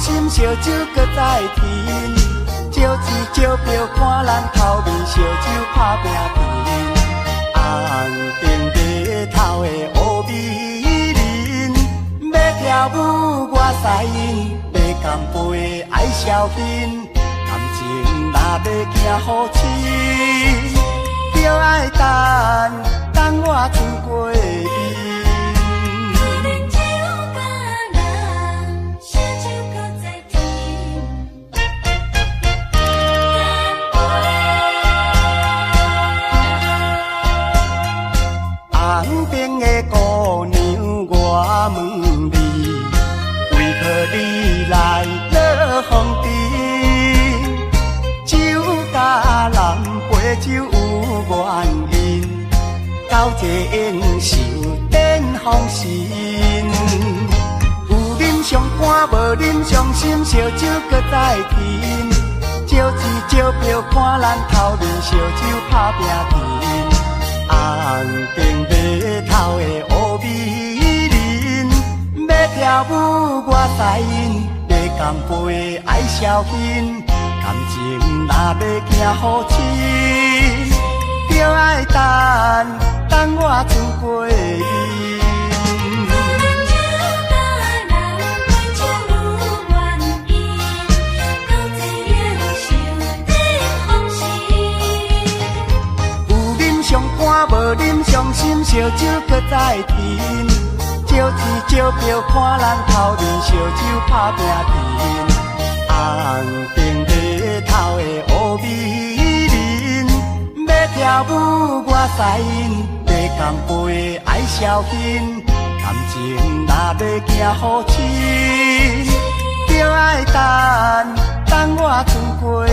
心，烧酒搁再甜。招钱招票看咱头面，烧酒拍拼甜。红顶白头的乌美人，要跳舞我使因，要干杯爱消遣。感情若要行好深，就爱等我春过面。红顶的姑娘，我问你，为何你来落风尘？酒甲人陪酒有原因，交际应酬展风神。有啉上肝，无啉上心，烧酒搁再甜。招钱招票看咱头面，烧酒拍拼甜。红顶白头的乌美人，要跳舞我使因，要干杯爱消遣。感情若要行好深，就爱等我春过面。上肝无啉上心，烧酒搁再甜。招钱招票看咱头面，烧酒拍拼甜。红顶白头的乌美人，要跳舞我使因，要干杯爱消遣。感情若要行好深，就爱等我春过面。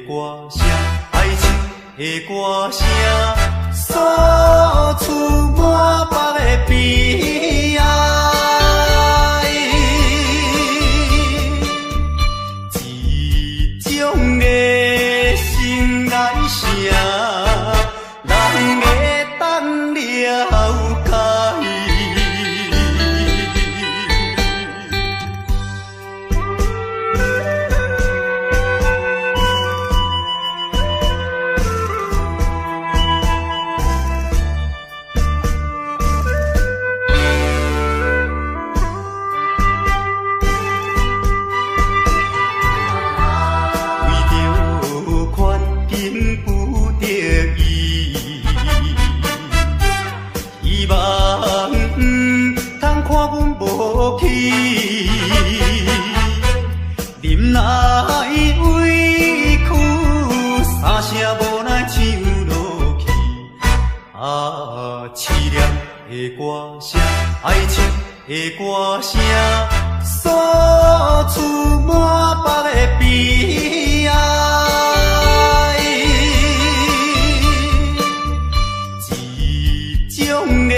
歌声，爱情的歌声，诉出满腹的悲哀。一种的心爱声，人会当了解。忍耐委屈，三声无奈唱落去。凄凉的歌声，爱情的歌声，诉出满腹的悲哀。一种的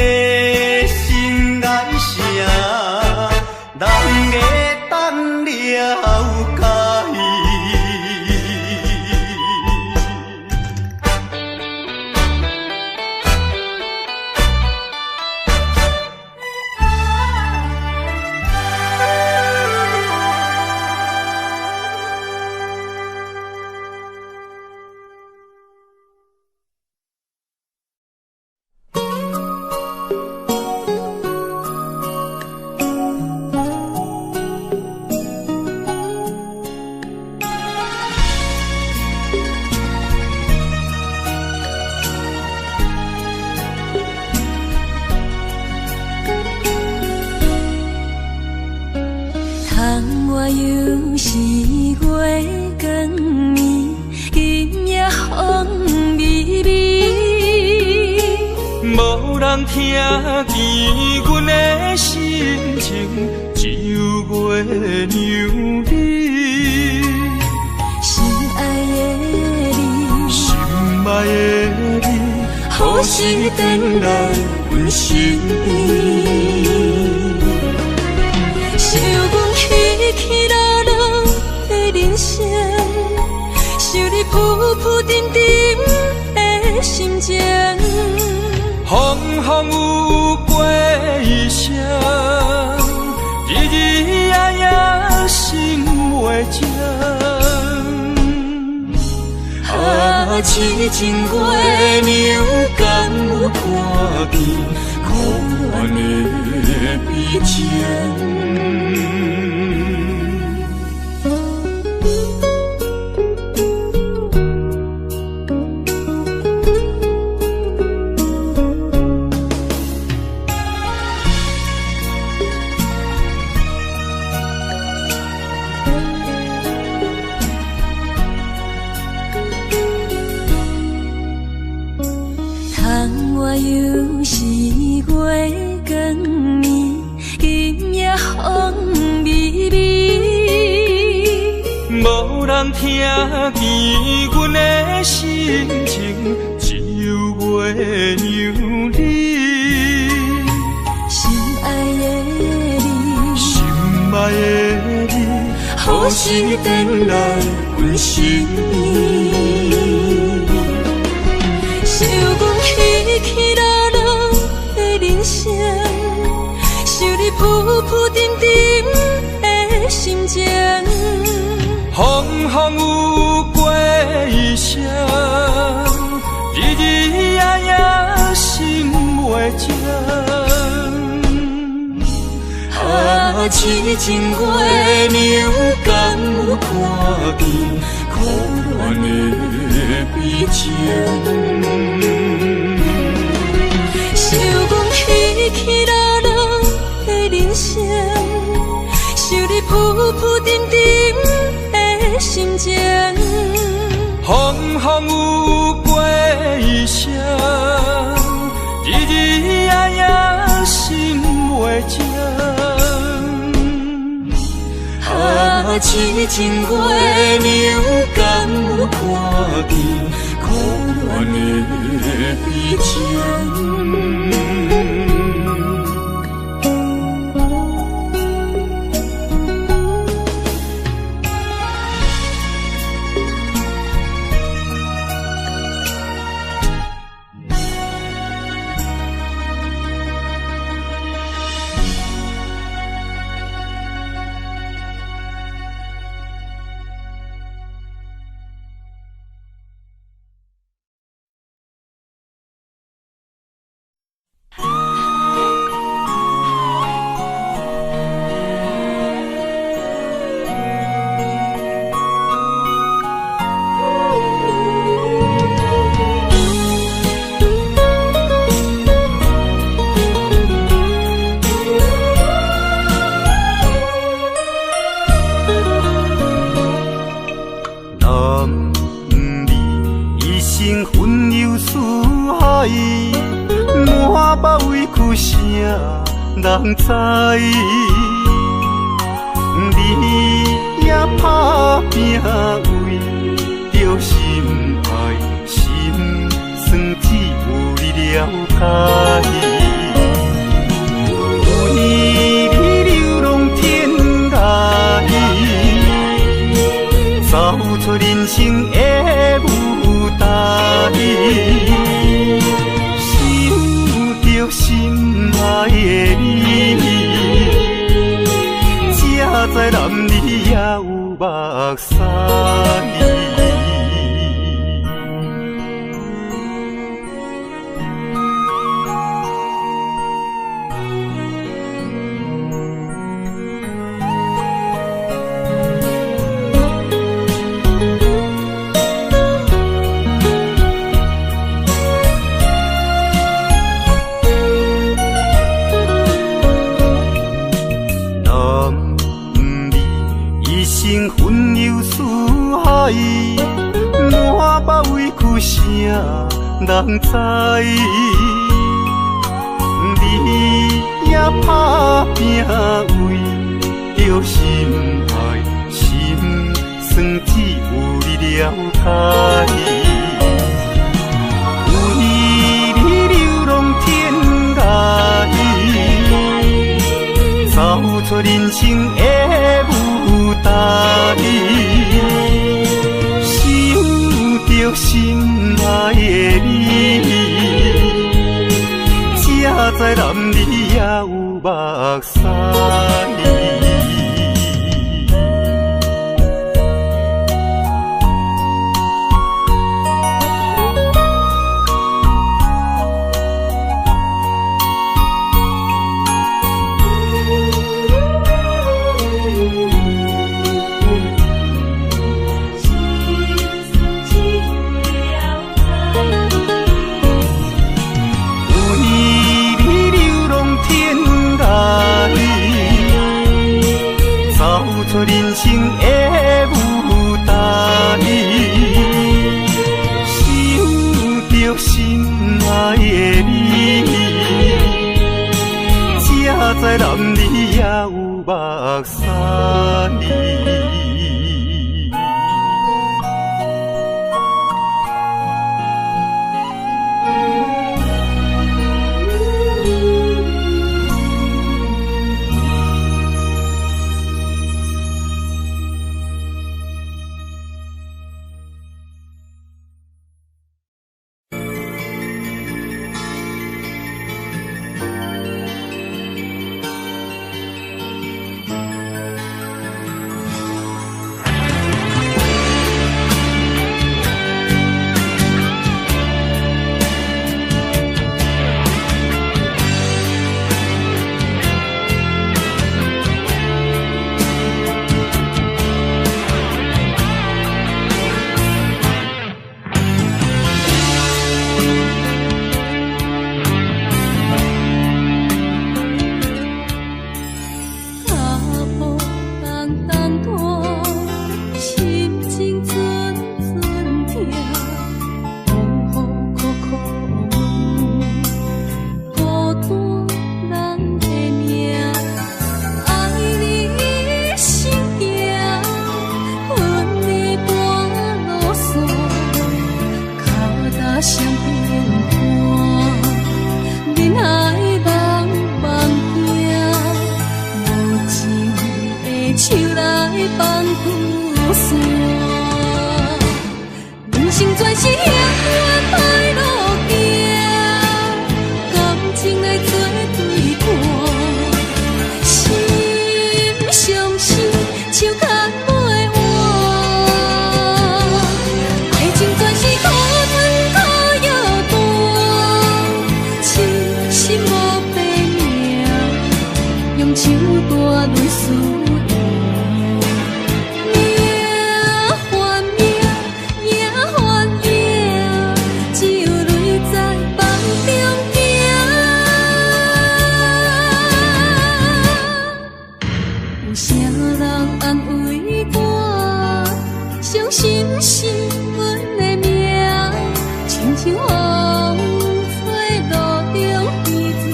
心爱声，人会当了解。我又是月光暝，今夜风微微，无人听见阮的心情，只有月娘你。心爱的你，心爱的你，何时回来阮身边？想阮起起落落的人生，想你浮浮沉沉的心情。风风有过一声，日日夜夜心袂静。痴情月娘敢有看见可怜的悲情？我又是月光暝，今夜风微微，无人听见阮的心情，只有月娘你。心爱的你，心爱的你，何时回来阮身边？想阮起起落落的人生，想你浮浮沉沉的心情。风风有过一声，日日夜夜心袂静。痴情月娘敢有看见可怜的悲情？想阮起起落落的人生，想你浮浮沉沉的心情。风风有过一声，日日夜夜心袂静。痴情月娘，敢有看见苦恋的悲情？人知，你也打拼为着心爱，心酸只有你了解。为你流浪天涯，走出人生的舞台，想着心爱的你，才知男儿也有目屎。分忧思海，满腹委屈谁人知？你也打拼为着心爱，心酸只有你了解。为你流浪天涯，走出人生的舞台，想着心爱的你，才知男儿也有目屎。人生的舞台，想着心爱的你，才知男儿也有目屎。是永远歹路行，感情来做对伴，心相惜，手牵袂换。爱情全是苦吞苦药断，痴心无白命，用手大泪思念。心是阮的命，亲像风吹路中的船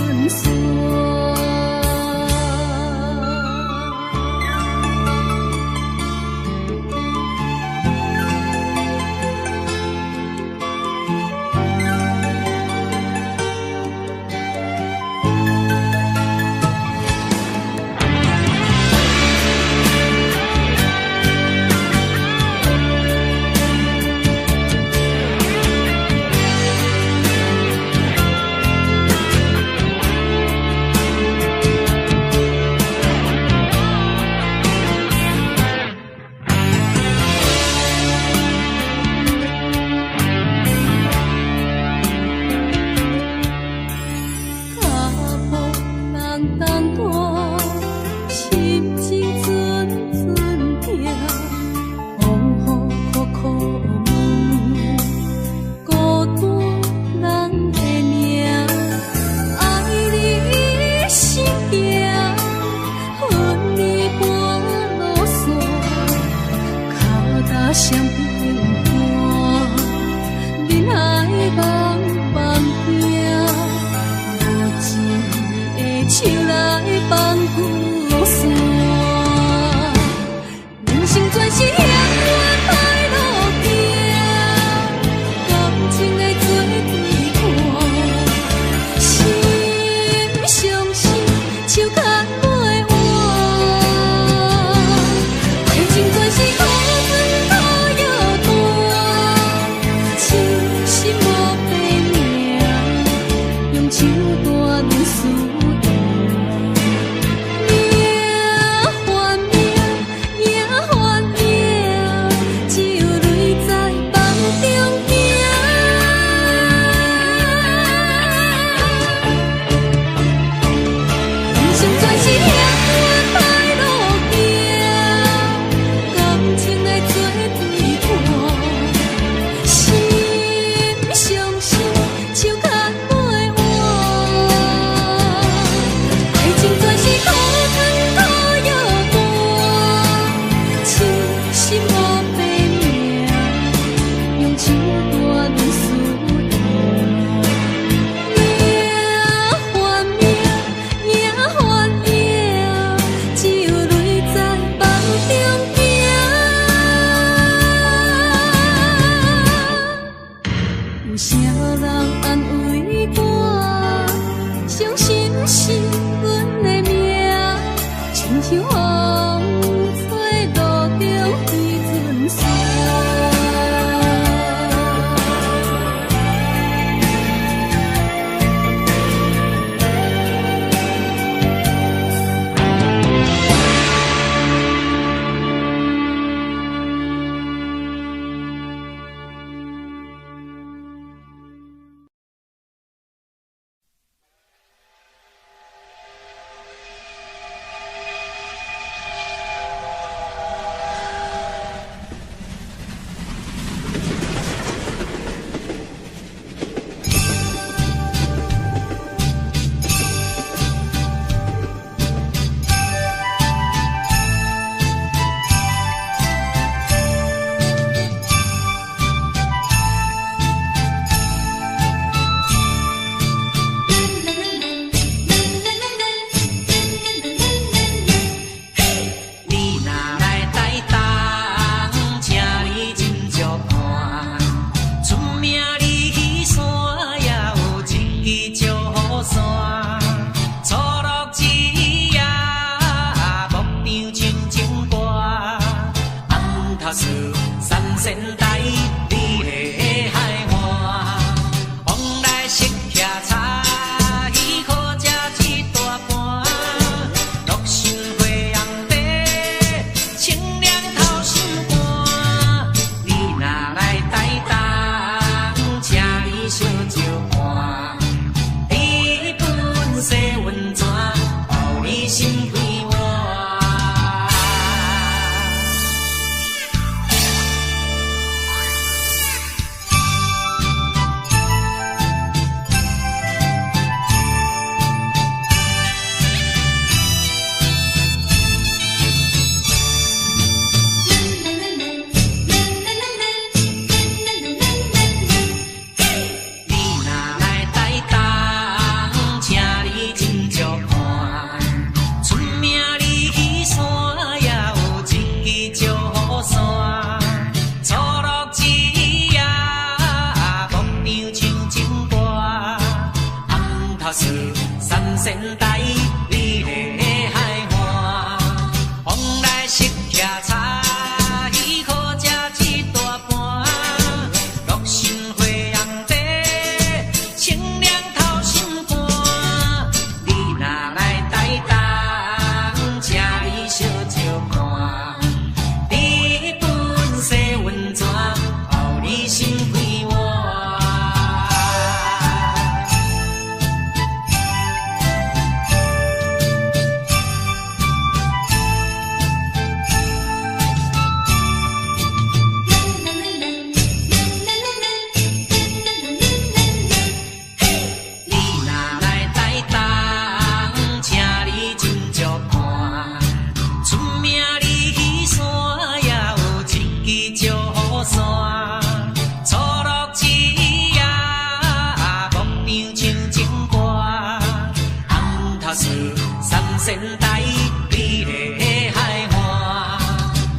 三仙台美丽的海岸，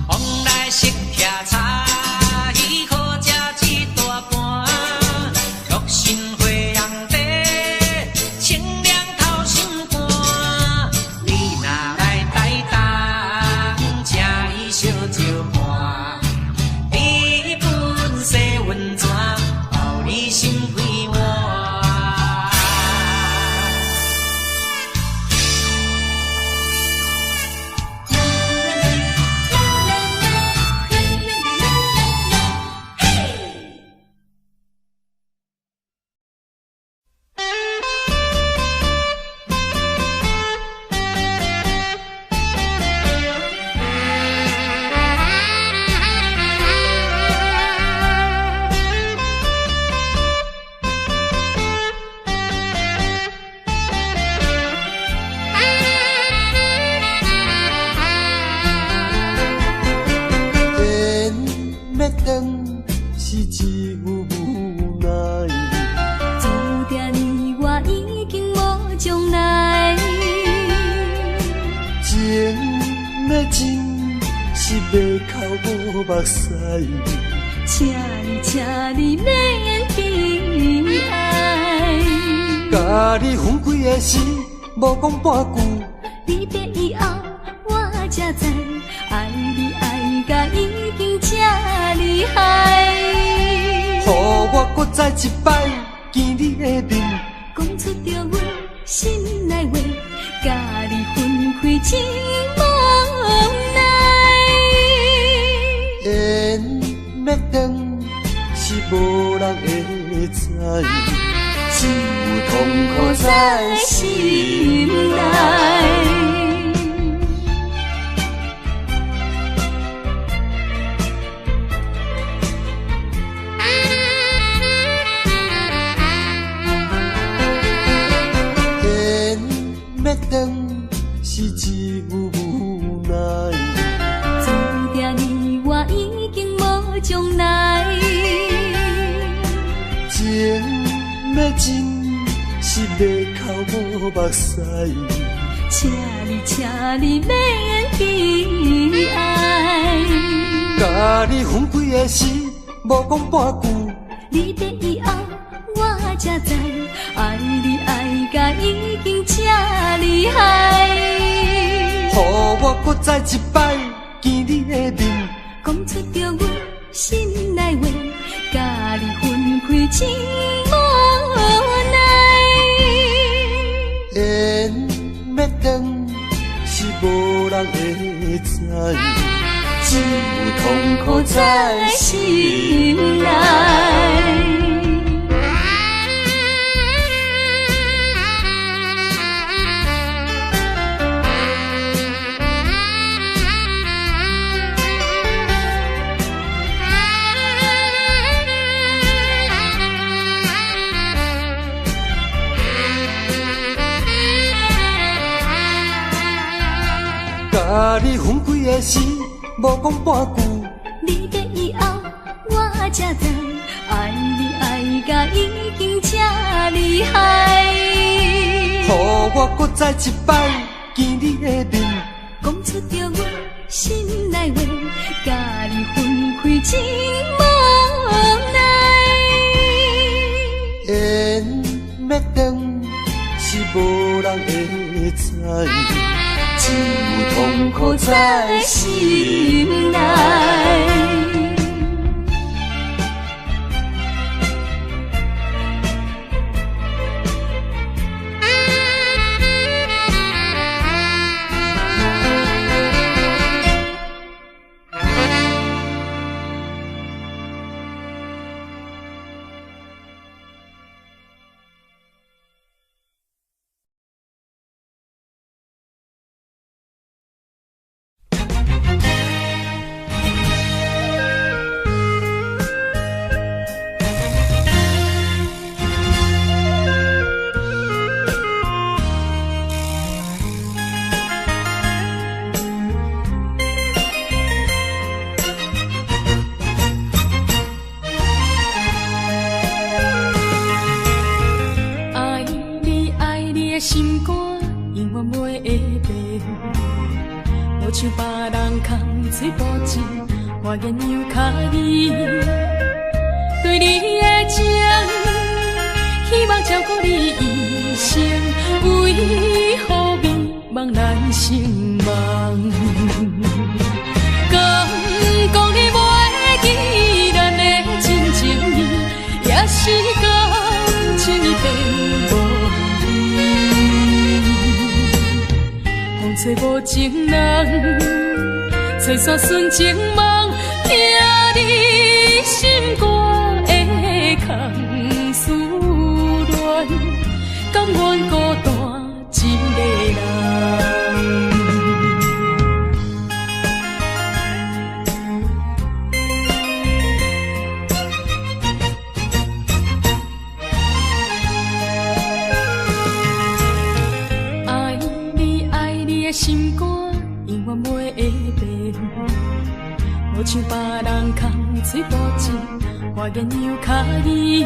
往来色徛茶，鱼好食一大盘，六神花红茶，清凉透心肝。你若来台东，请伊烧酒盘，日本洗温泉，包你心开换。是一副无奈，注定你我已经无将来。情要真是袂哭无目屎，请你免悲哀。甲你分开的时，无讲半句，离别以后我才知，爱你爱甲已经这厉害。予我搁再一摆见你的面，讲出着阮心内话，甲你分开真无奈。缘要断是无人会知，只有痛苦在心内。是一副无奈，注定你我已经无将来。情要真是袂哭无目屎，请你免悲哀。甲你分开的时，无讲半句，离别以后我才知，爱你爱甲已经这厉害。予我搁再一摆见你的面，讲出着阮心内话，甲你分开真无奈。缘要断是无人会知，只有痛苦在心内。甲你分开的时，无讲半句，离别以后我才知，爱你爱甲已经这厉害。予我搁再一摆见你的面，讲出着阮心内话，甲你分开真无奈。缘要断是无人会知，只有痛苦在心内。变，无像别人空嘴无舌，我言又卡你。对你的情，希望照顾你一生，为何美梦难成梦？敢讲你袂记咱的真情意，也是感情已变无味。风吹无情人，吹散纯情梦，听你心肝的空思恋，甘愿孤单一个人。心肝永远袂会变，无像别人空嘴无舌，我言又卡你。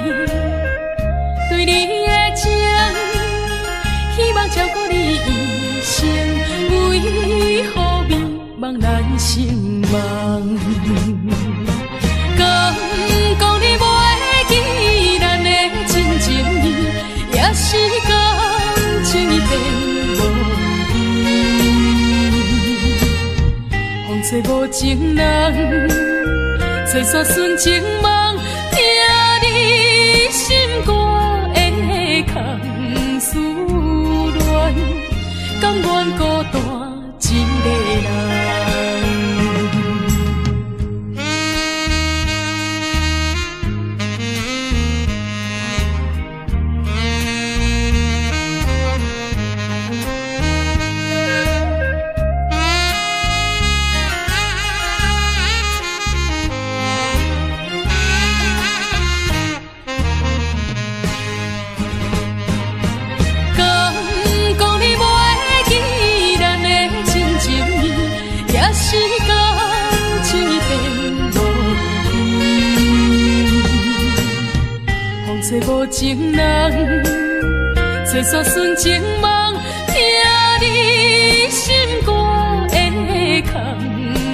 对你的情，希望照顾你一生，为何美梦难成梦？敢讲你袂记咱的真情意，也是感情已变。吹无情人，吹散纯情梦，听你心肝的空思恋，甘愿孤单一个人。是感情已变无味，风吹无情人，吹散纯情梦，听你心肝的空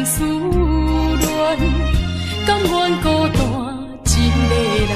思恋，甘愿孤单一个人。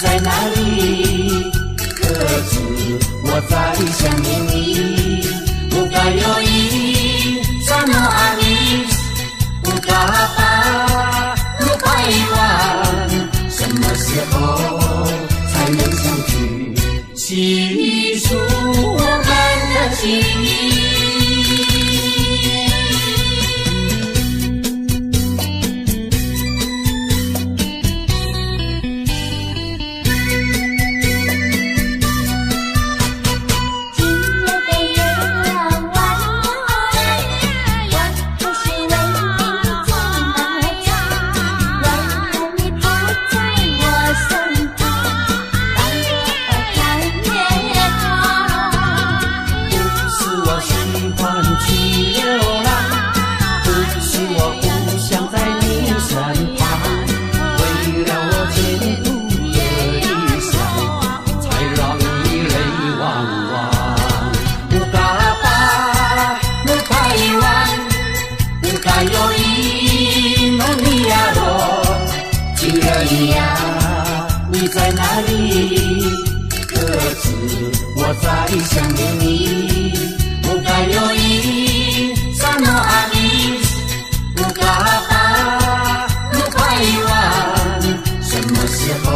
在哪里？可知我在想念你？不该有一刹那爱你，不该把路快完，什么时候才能相聚？细数我们的情谊。你呀，你在哪里？可知我在想念你？不该有一萨诺阿米，不该把路拍完，什么时候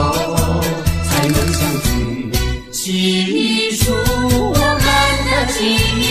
才能相聚？记住我们的记忆。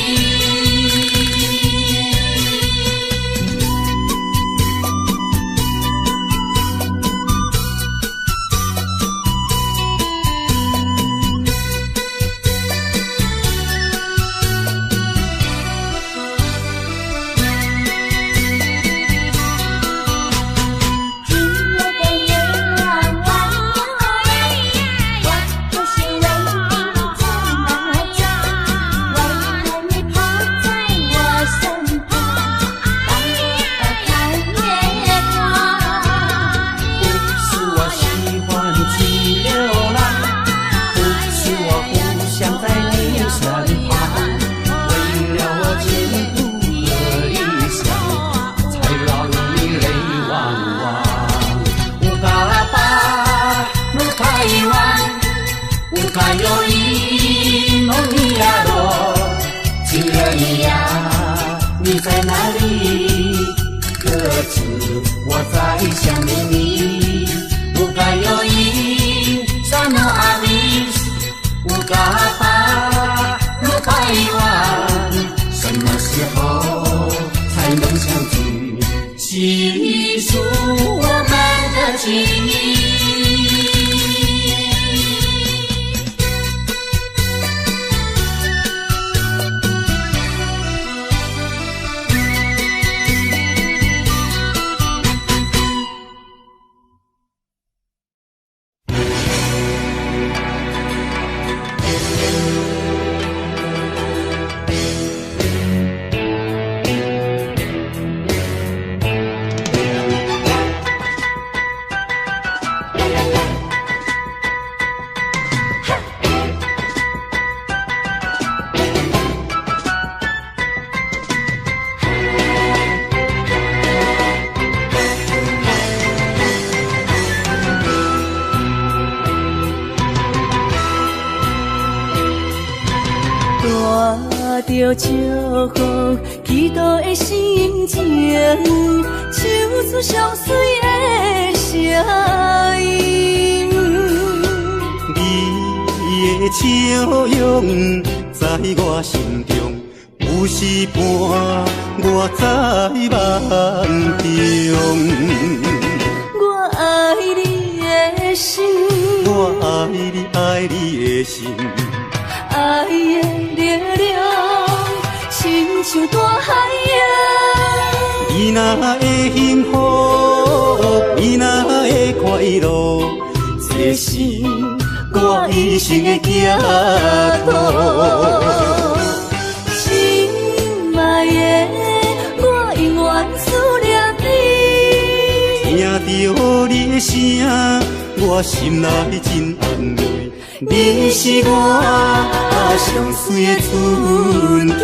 你在哪里？可知我在想念你？不该有一萨诺阿米，不该把路拍完，什么时候才能相聚？记住我们的记忆。着祝福祈祷的心情，唱出相随的声音。你的笑容在我心中，有时伴我在梦中。我爱你的心，我爱你，爱你的心。爱的力量，亲像大海洋。你若会幸福，你若会快乐，这是我一生的寄托。心爱的，我永远思念你。听着你的声，我心内真安慰。你是我上水的春天。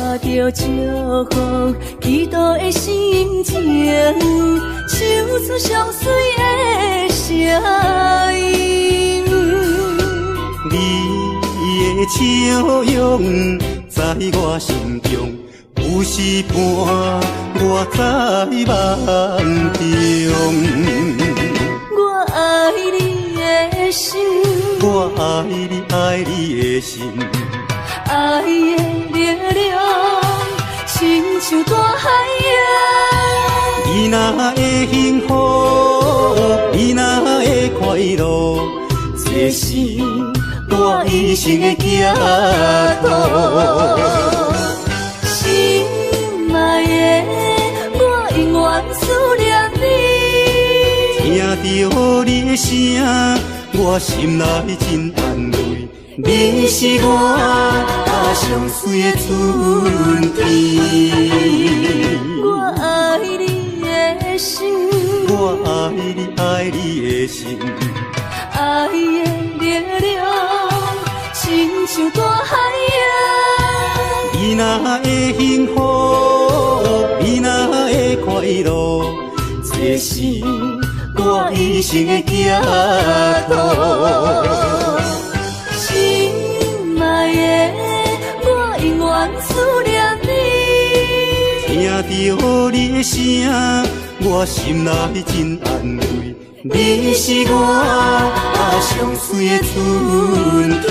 带着祝福祈祷的心情，唱出相随的声音。你的笑容在我心中，有时伴我在梦中。我爱你的心，我爱你，爱你的心。爱的力量，亲像大海洋。你若会幸福，你若会快乐，这是我一生的寄托。心爱的，我永远思念你。听着你的声，我心内真安慰。你是我上水的春天。我爱你的心，我爱你爱你的心，爱的力量，亲像大海洋。你若会幸福，你若会快乐，这是我一生的寄托。心爱的，我永远思念你。听到你的声，我心内真安慰。你是我上水的春天。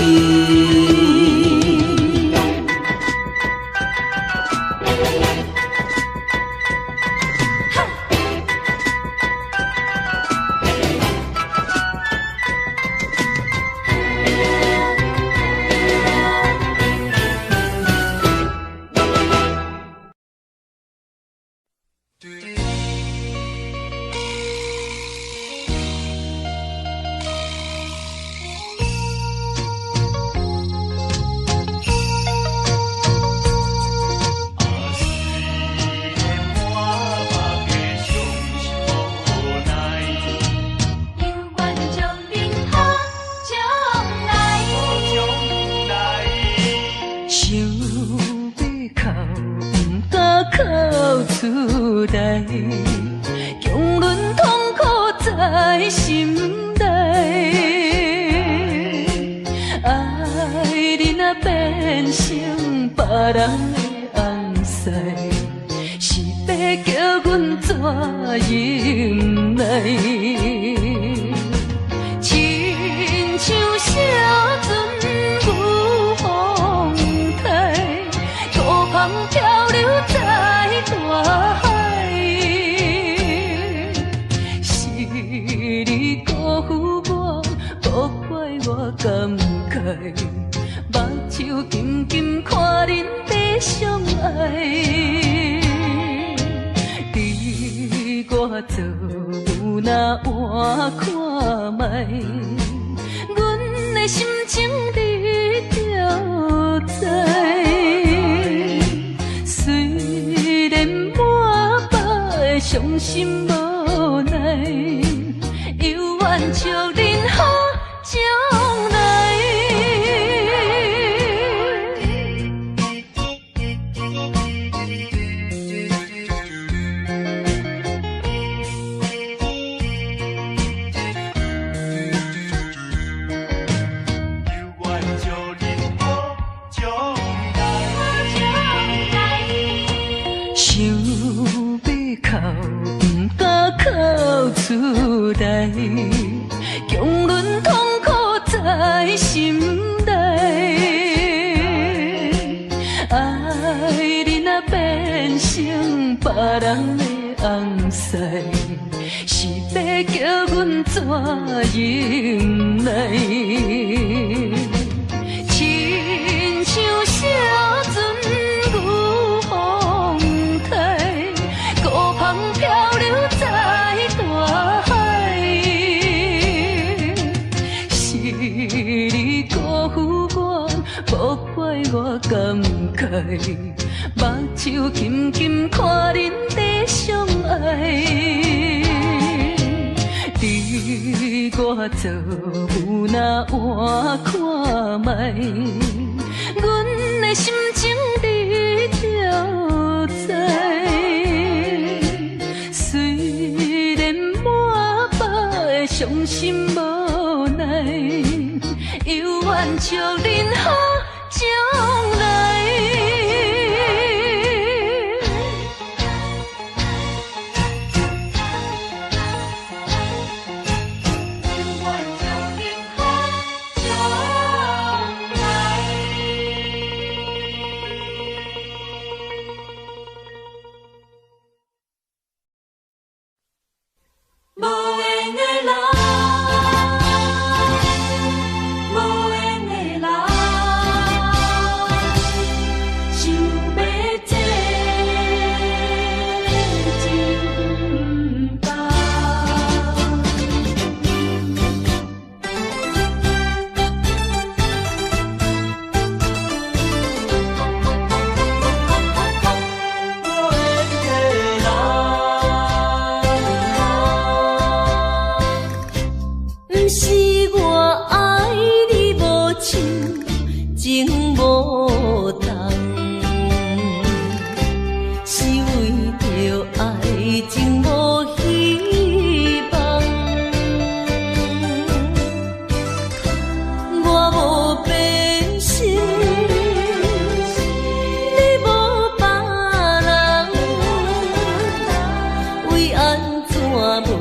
袂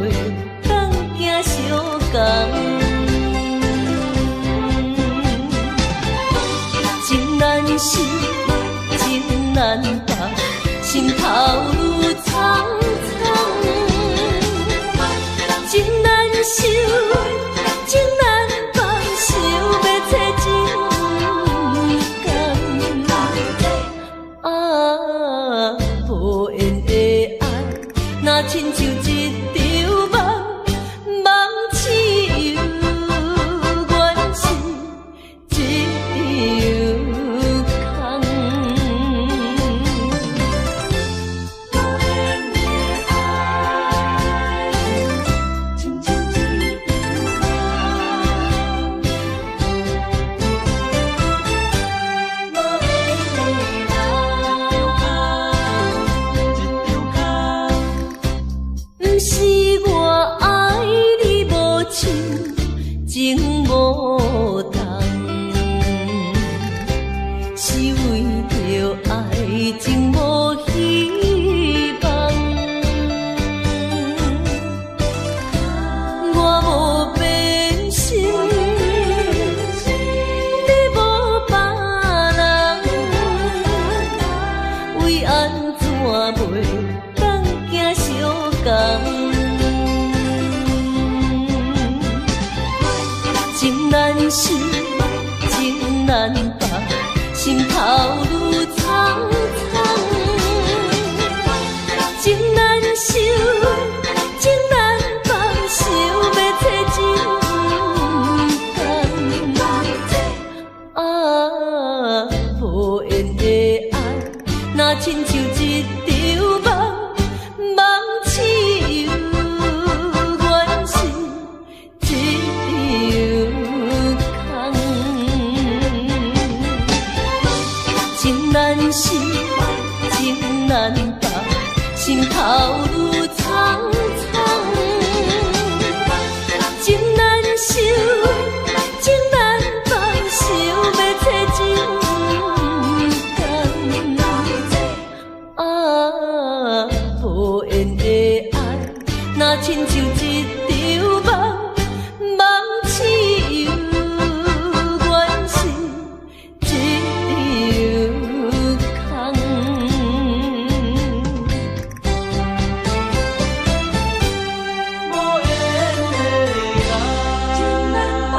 当行相共。情难舍，情难放，心头愈苍苍。情难收，情难放，想要找情感。啊，无缘的爱，若亲像一场梦，梦醒又原是一场空。不是我爱你无情，情无重，是为着爱情无希望。我无变心，你无别人，为安怎袂当行相共？情难舍，情难放，心头愈苍苍。情难收，情难放，想要找情感。啊，无缘的爱，若亲像一场梦，梦醒又原是一场空。情难舍，情难放，心头愈苍苍。情难收，情难放，想要找情感。啊，无缘的爱，若亲像一场梦，梦醒又原是一场空。无缘的爱，情难放。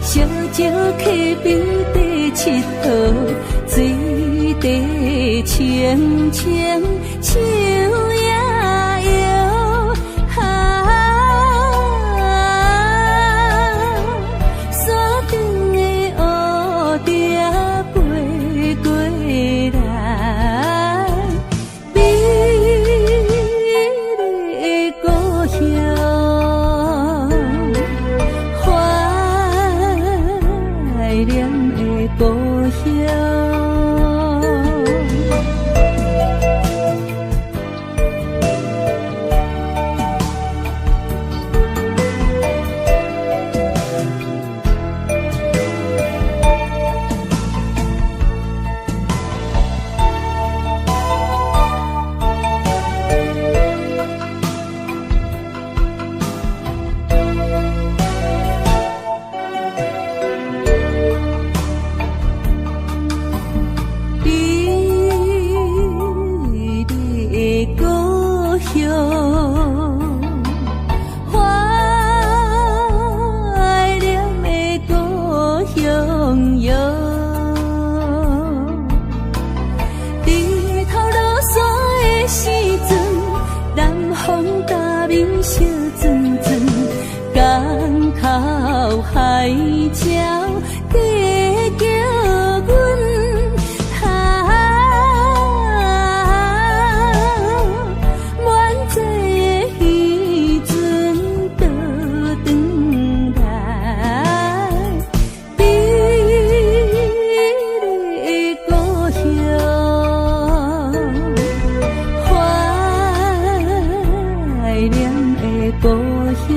小石溪边地佚佗，水地清清，树也摇。山顶的乌蝶飞过来，美丽的故乡。故乡，海潮加叫阮，满载的渔船倒转来，美丽的故乡，怀念的故乡。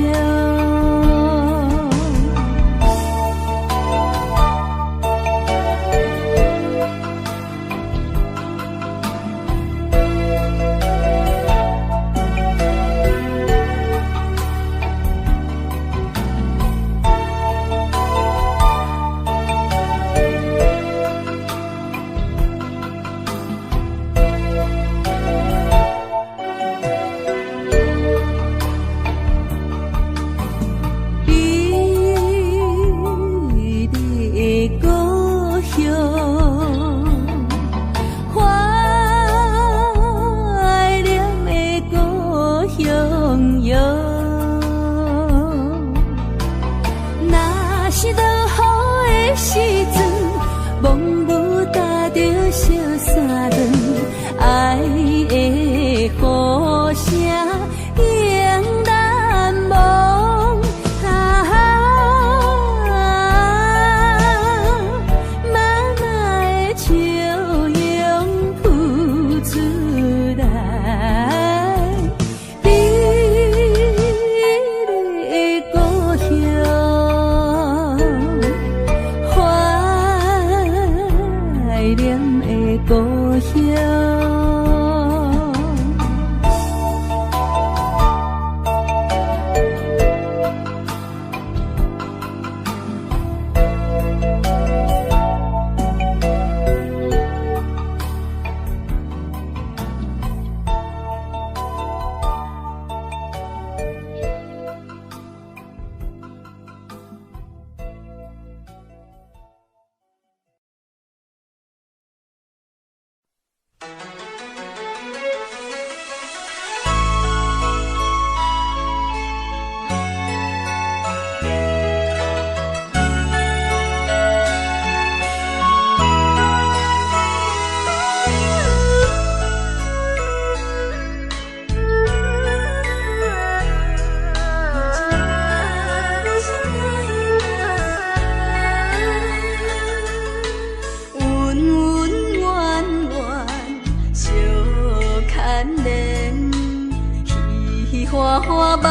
花花梦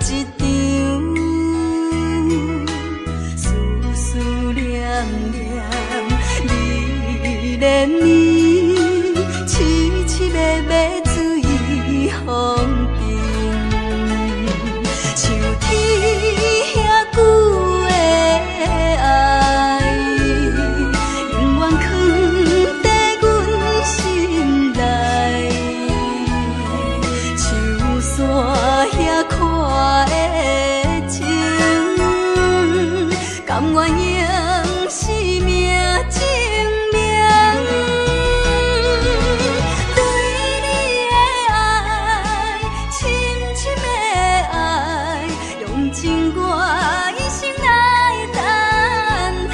一场，思思念念，你恋你，凄凄密密水风中，像天遐久的爱，永远藏在阮心内。山遐看的情，甘愿用生命证明。对你的爱，深深的爱，用情我一生来等待。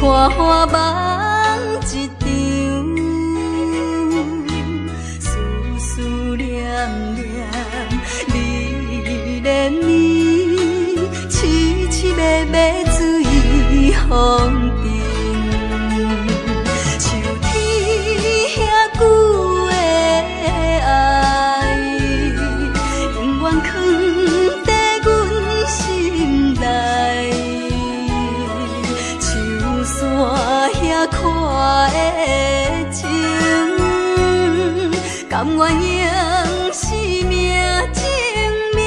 花花梦一场，思思念念，你恋你，凄凄密密水风中，像天遐久的爱，永远藏在阮心内。山遐看的情，甘愿用生命证明。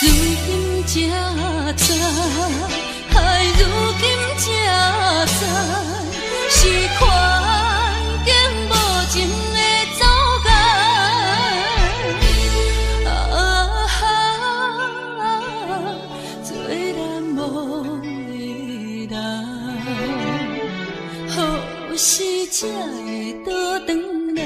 如今才知，如今才知，是环境无情的阻碍。做难忘的人，何时才会倒转来？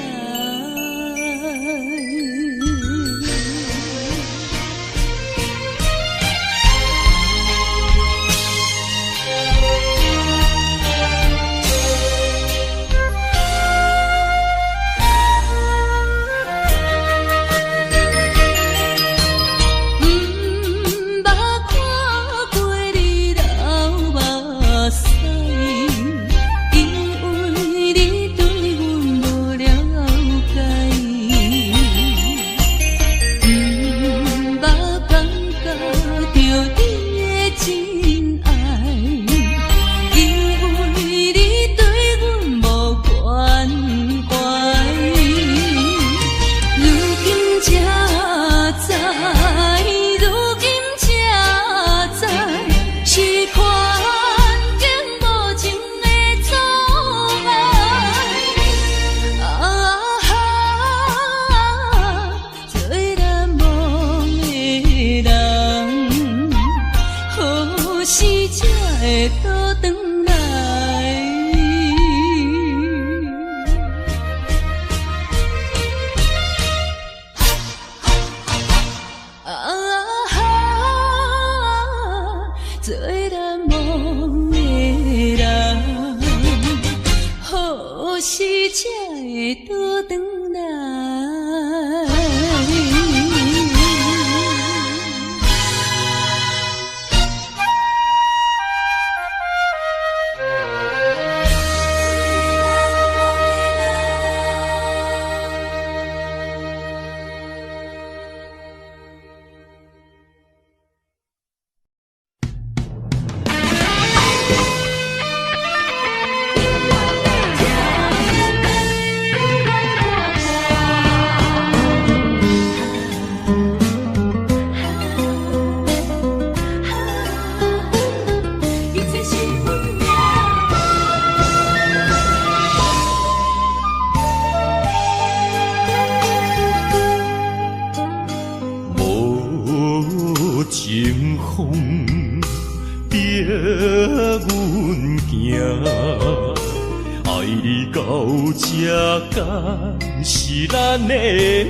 是咱的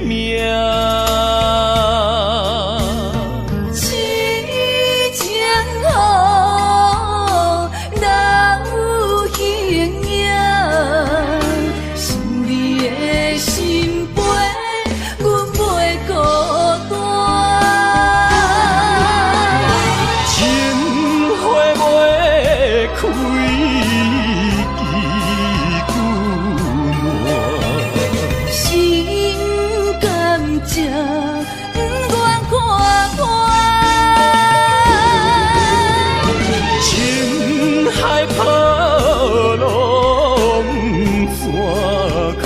命。痴情好，哪有形影？想你的心悲，阮袂孤单。情花袂开。情不愿看看，情海波浪怎可看？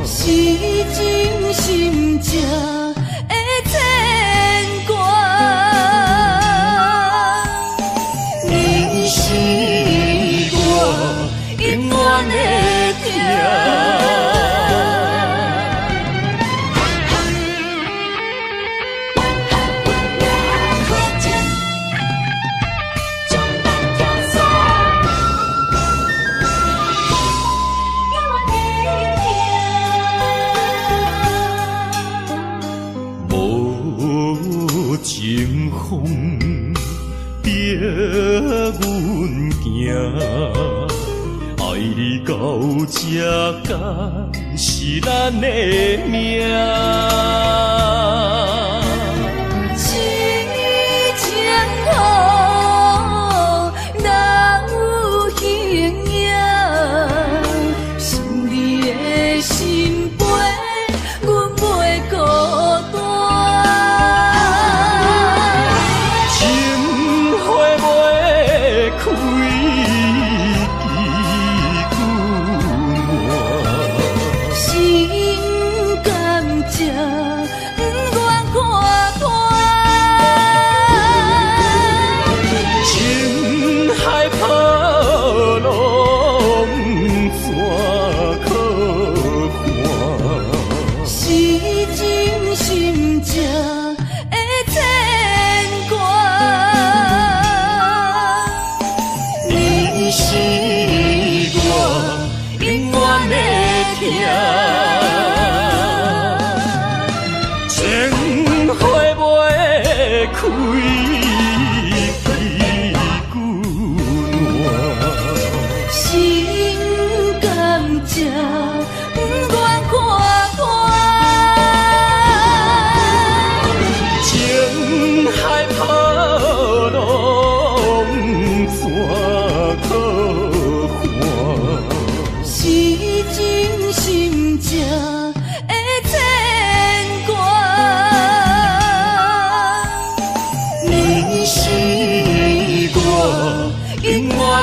是真心正的牵挂，你是我永远的疼。情风逼阮行，爱你到这敢是咱的命。痴情好，哪有形影？想你的心悲，阮袂孤单。开枝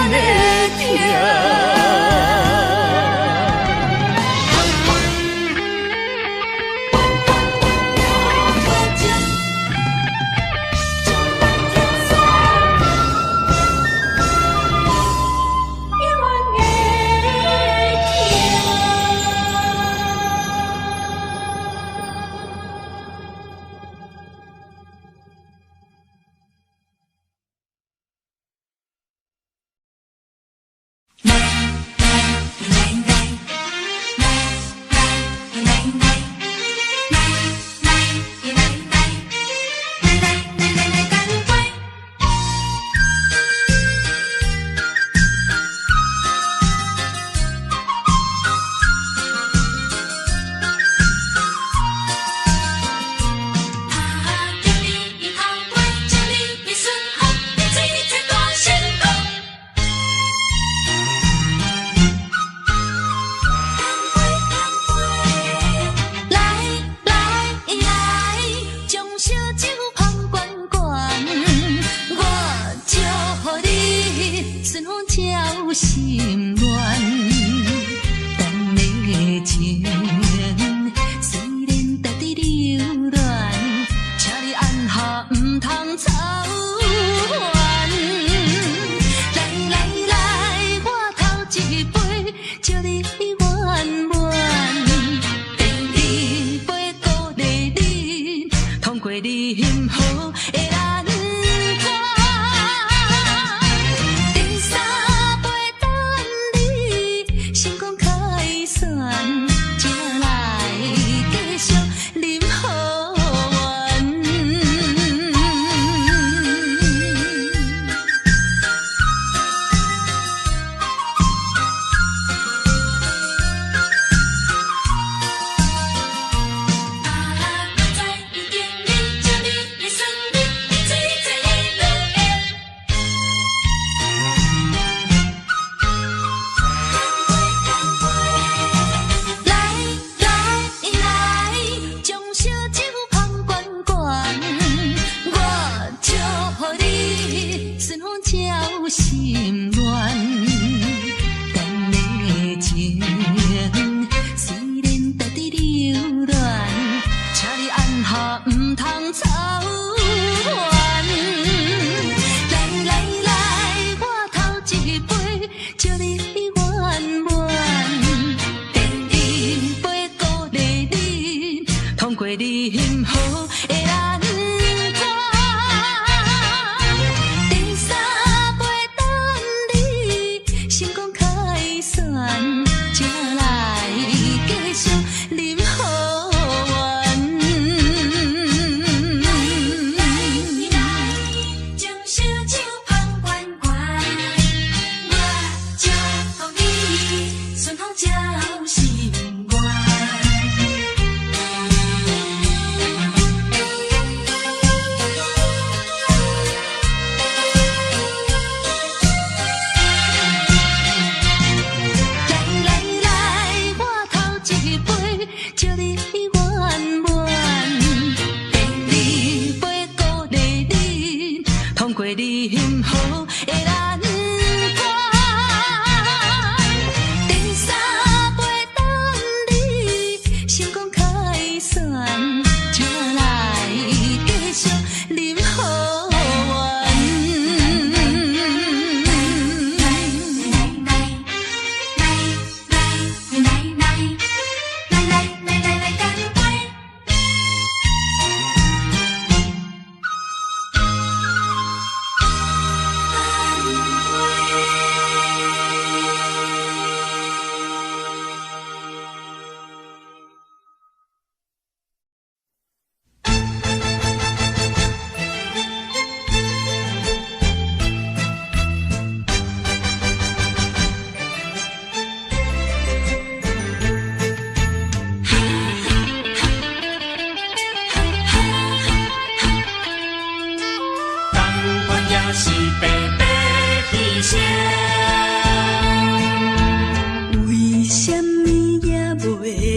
的疼。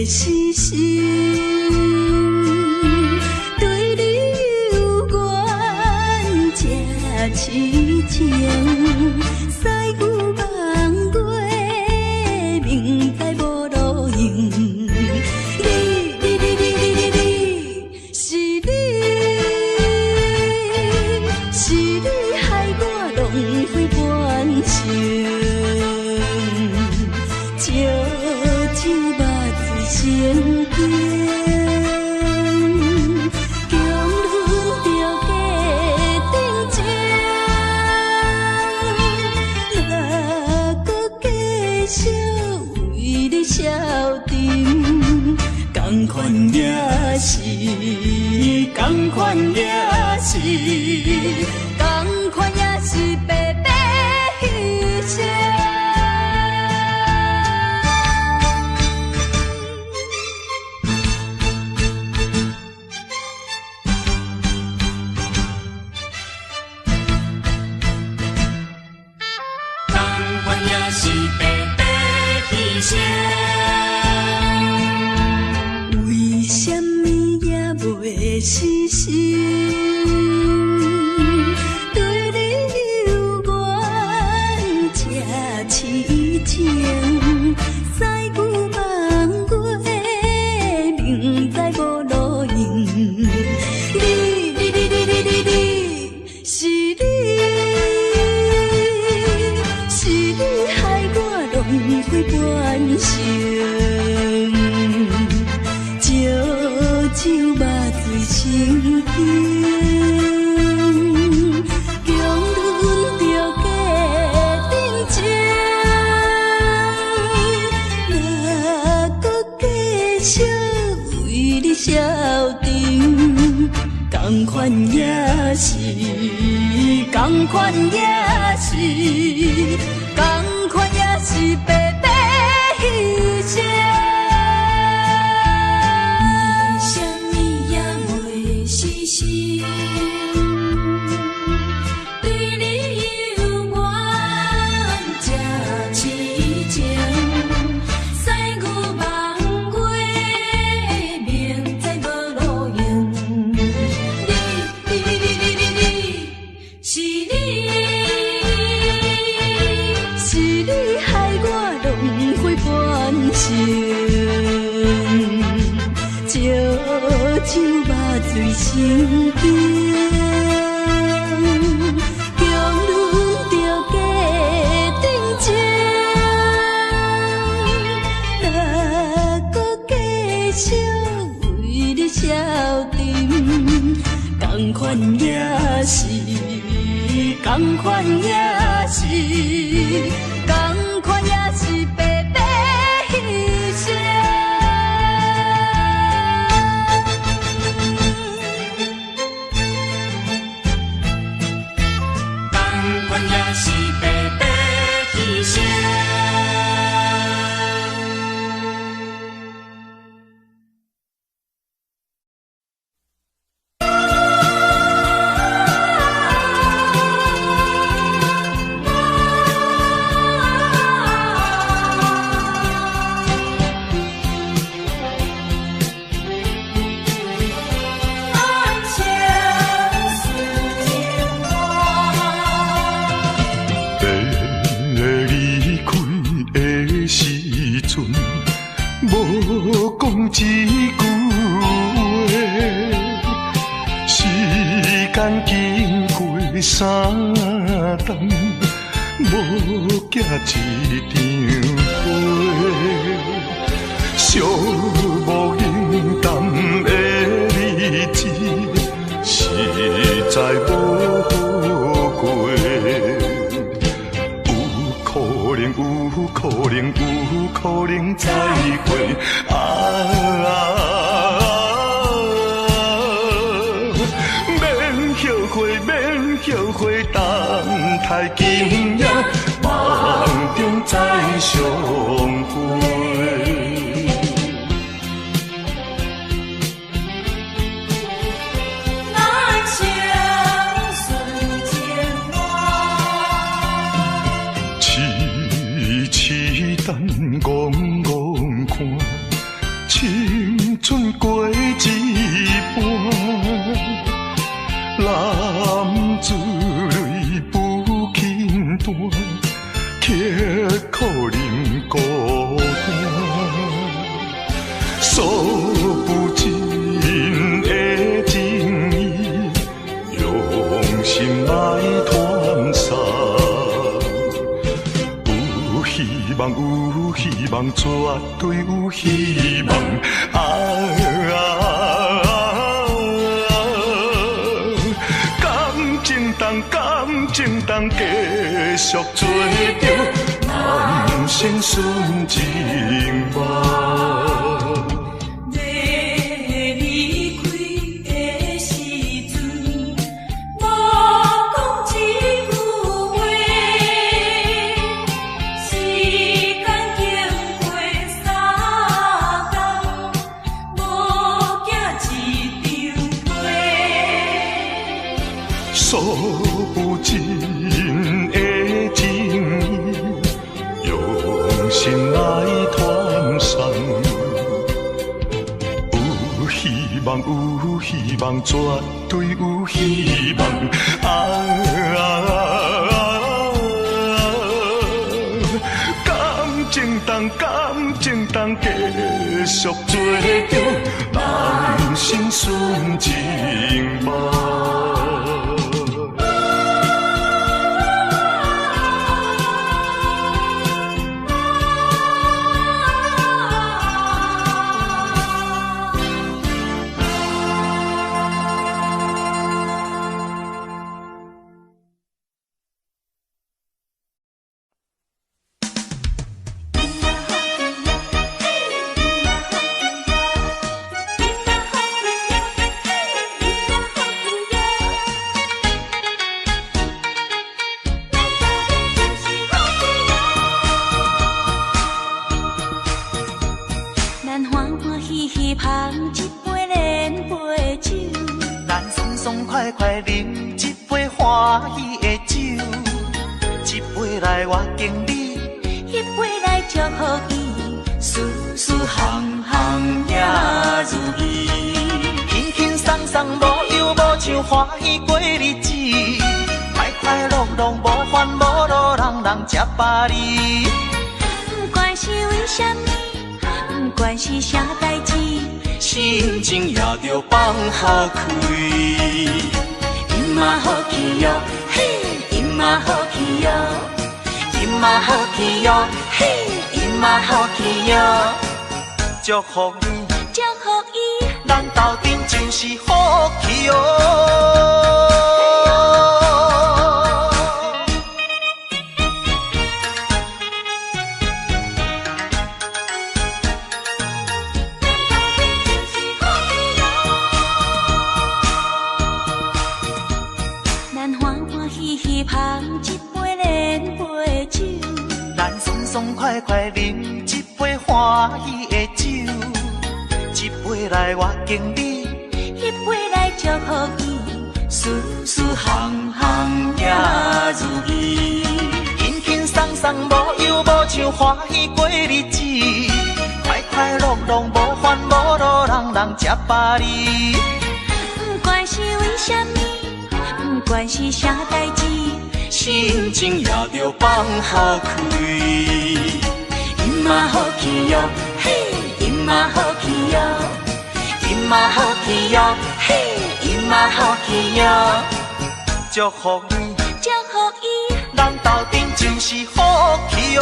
是心，对你有缘，这痴情，使阮。同款也是，同款也是，同款也是白白牺牲。同款也是白白牺牲。为什么也袂死心？对你有缘这痴情，西牛望月，明知无路用。是你，是你害我浪费半生。酒肉醉心惊，强忍着假定情，哪搁继续为你消沉？同款也是，同款也是，同款也是白白牺牲。对你有缘这痴情，西牛望月，明知无路用。是你，是你害我浪费半生，借酒肉醉心惊。同款也是，同款也是，同款也是白白牺牲。同款也是白白牺牲。无讲一句话，时间经过3冬，无寄一张花，寂无影淡的日子，实在无好过。有可能再会免后悔，等待今夜梦中再相会。等戆戆看，青春过一半，男子泪不轻弹，却可忍孤单，诉不尽的情意，用心来传送。有希望，绝对有希望。感情当继续做着，人生顺情梦。诉有情的情意，用心来传送。有希望，有希望，绝对有希望。感情当继续做着人生顺情梦。欢喜过日子，快快乐乐无烦无恼，人人吃饱哩。不管是为什么，不管是啥代志，心情也着放好开。因嘛好去哟，嘿，因嘛好去哟，因嘛好去哟，嘿，因嘛好去哟，祝福你，祝福伊，咱斗阵就是好去哟。爽快快饮一杯欢喜的酒，一杯来我敬你，一杯来祝福伊，事事行行也如意，轻轻松松无忧无愁，欢喜过日子，快快乐乐无烦无恼，人人吃饱哩。不管是为什么，不管是啥代志，心情也着放好开。因嘛好去哟，嘿，因嘛好去哟，因嘛好去哟，嘿，因嘛好去哟，祝福你，祝福伊，咱斗阵就是好去哟。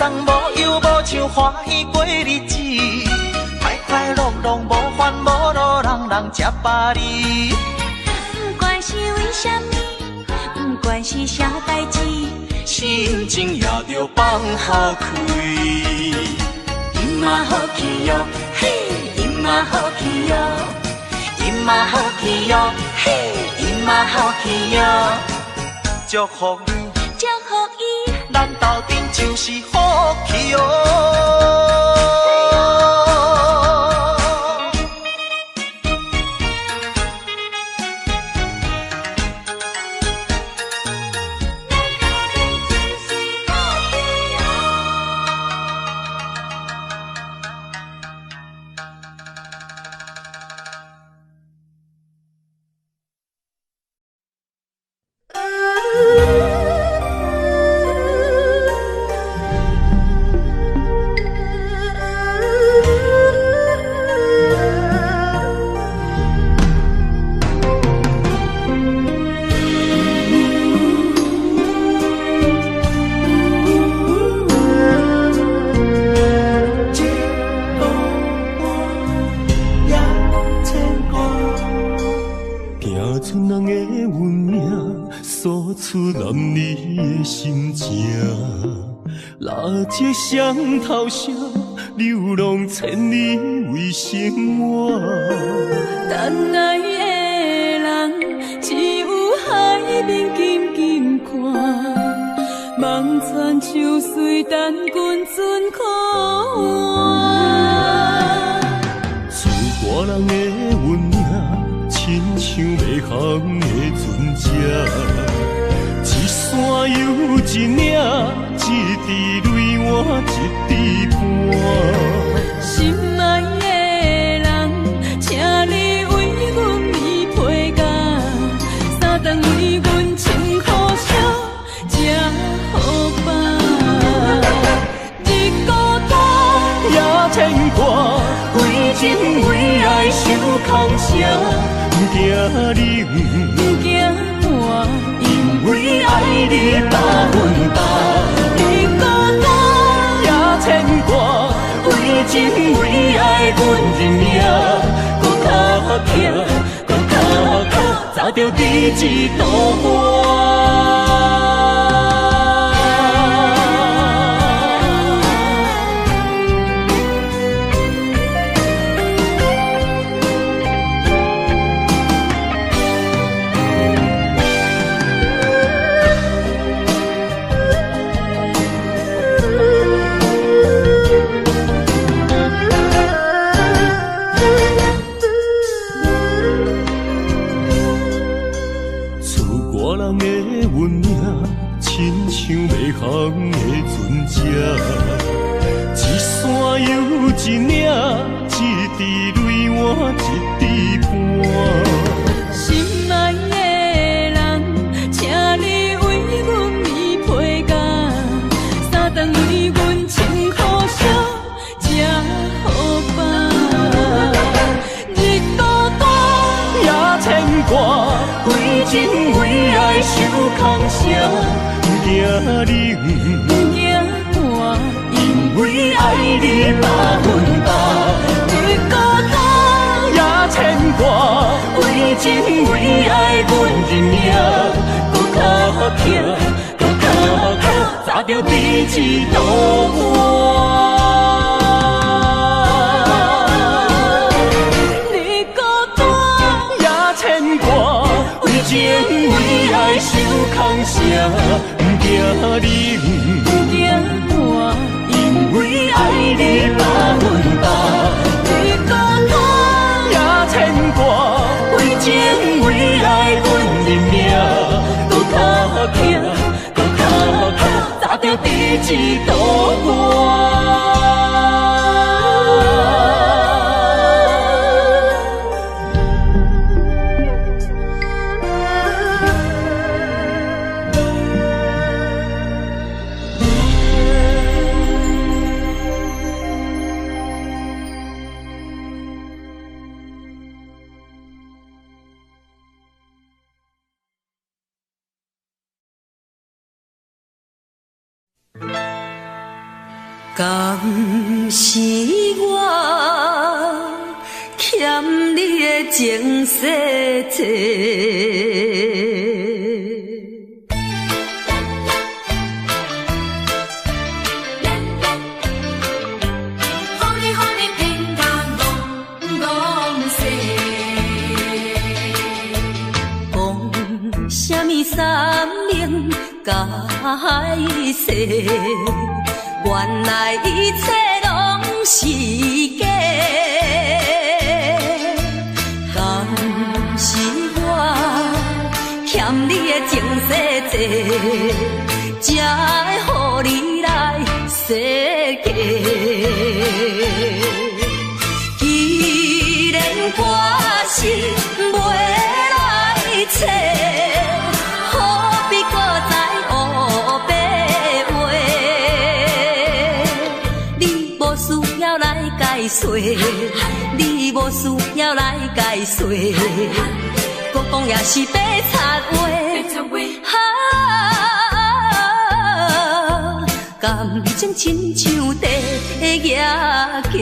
无忧无愁，欢喜过日子，快快乐乐无烦无恼，人人吃饱哩。不管是为什么，不管是啥代志，心情也着放好开。因嘛好去哟，嘿，因嘛好去哟，因嘛好去哟，嘿，因嘛好去哟，祝福你，祝福伊，咱斗阵就是好去哟。这双头声，流浪千里为生活。等爱的人，只有海面静静看，望穿秋水等君尊可换。厝大人的温影，亲像袂航的船只，一山又一岭，一滴泪换一滴汗。心爱的人，请你为阮披被甲，三顿为阮穿苦烧，吃好饱。日孤单也牵挂，为情为爱受空伤，不惊冷，不惊寒，因为爱你百分百。日孤单也牵挂，为情为爱阮认命，搁较疼，搁较疼，早着第一道花。亲像袂航的船只，一山又一岭，一滴泪换一滴汗。心爱的人，请你为阮披被甲，三顿为阮穿苦烧，吃好饱。日孤单也牵挂，为情为爱受空伤。不惊冷，不惊寒，因为爱你百分百。日孤单也牵挂，为情为爱阮认命，搁较疼，搁较疼，早着第一道花。日孤单也牵挂，为情为爱受空伤。不惊冷，不惊寒，因为爱你百分百。日孤单也牵挂，为情为爱阮认命，搁较疼，搁较疼，早着第一道花。敢是我欠你的情世多？讲什么三明解释？原来一切拢是假，敢是我欠你的情世多，才会予你来世界。既然我是袂来找，何必搁再黑白话？你无需要来解释，你无需要来解释，搁讲也是白插话。感情亲像地野鸡。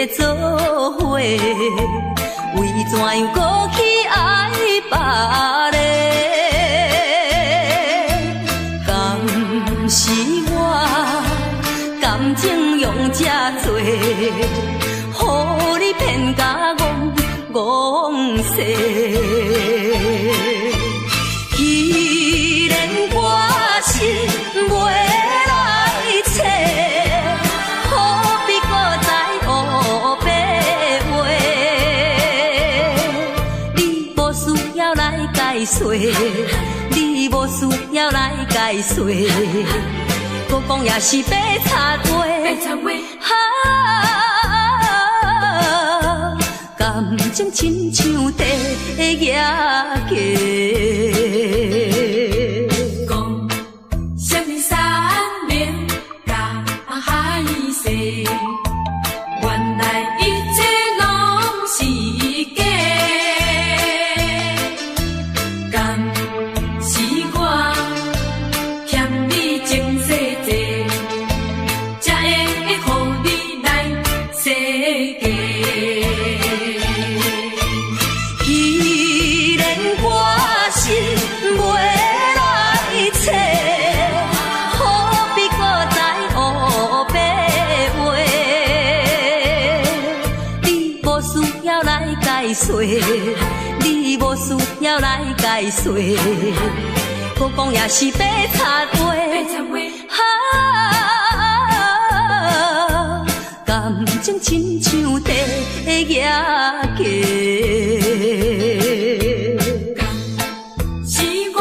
做伙，为怎样搁去爱别个？敢是我感情用这多，予你骗甲戆世。既然我心袂来找，何必搁再黑白话？你无需要来解说，你无需要来解说，搁讲也是白插话。感情亲像地野鸡。讲什么山明甲海誓，原来一切拢是假。敢是我欠你情世债，才会予你来世界。你无需要来解说，搁讲也是白插话。感情亲像地野鸡。是我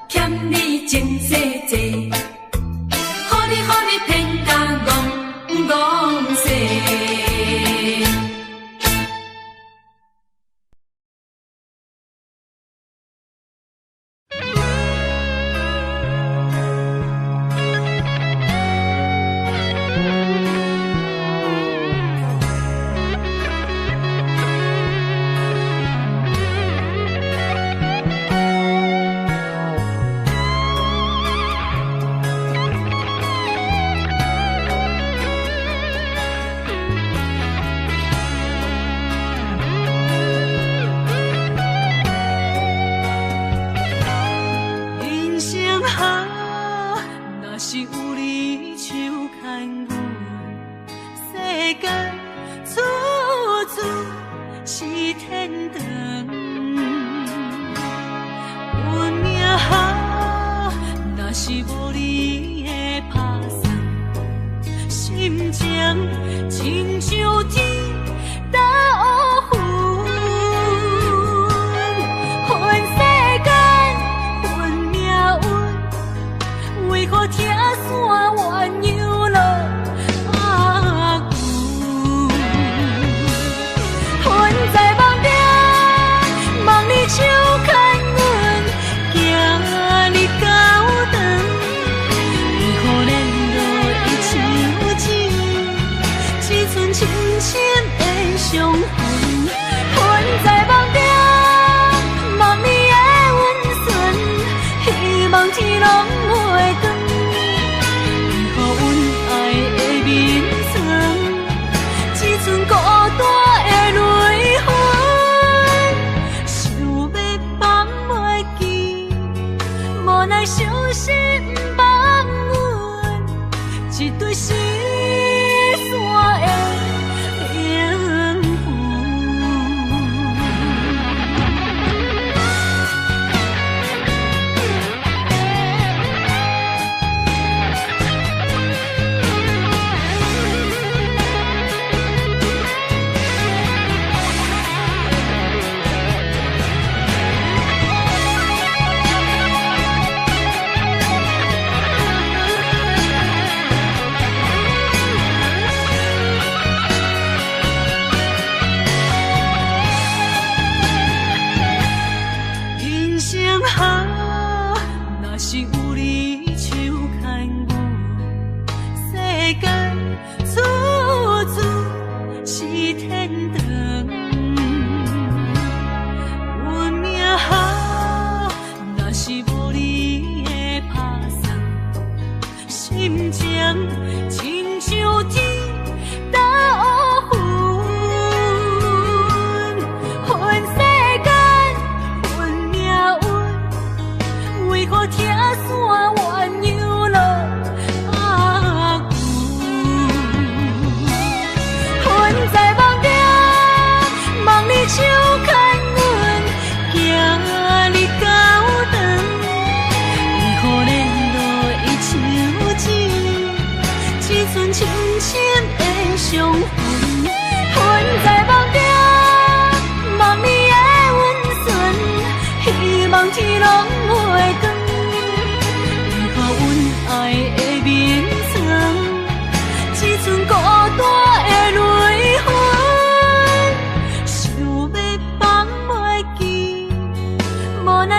欠你情世债，予你骗甲戆世。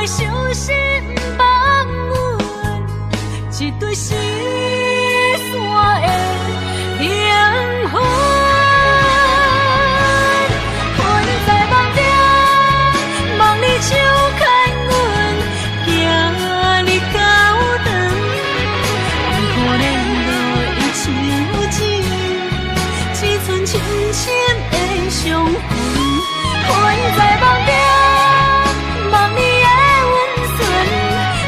相信放阮一对失散的灵魂。困在梦中，梦里手牵阮，行日高长，可怜落一树枝，只剩深深的伤痕。困在梦中。梦里的温存，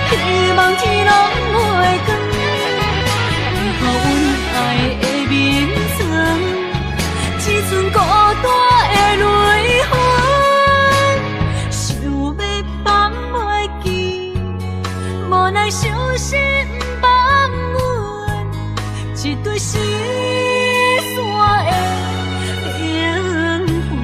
希望天拢会光，为何阮爱的名字，只剩孤单的泪痕，想要放袂记，无奈伤心放阮一对失散的灵魂。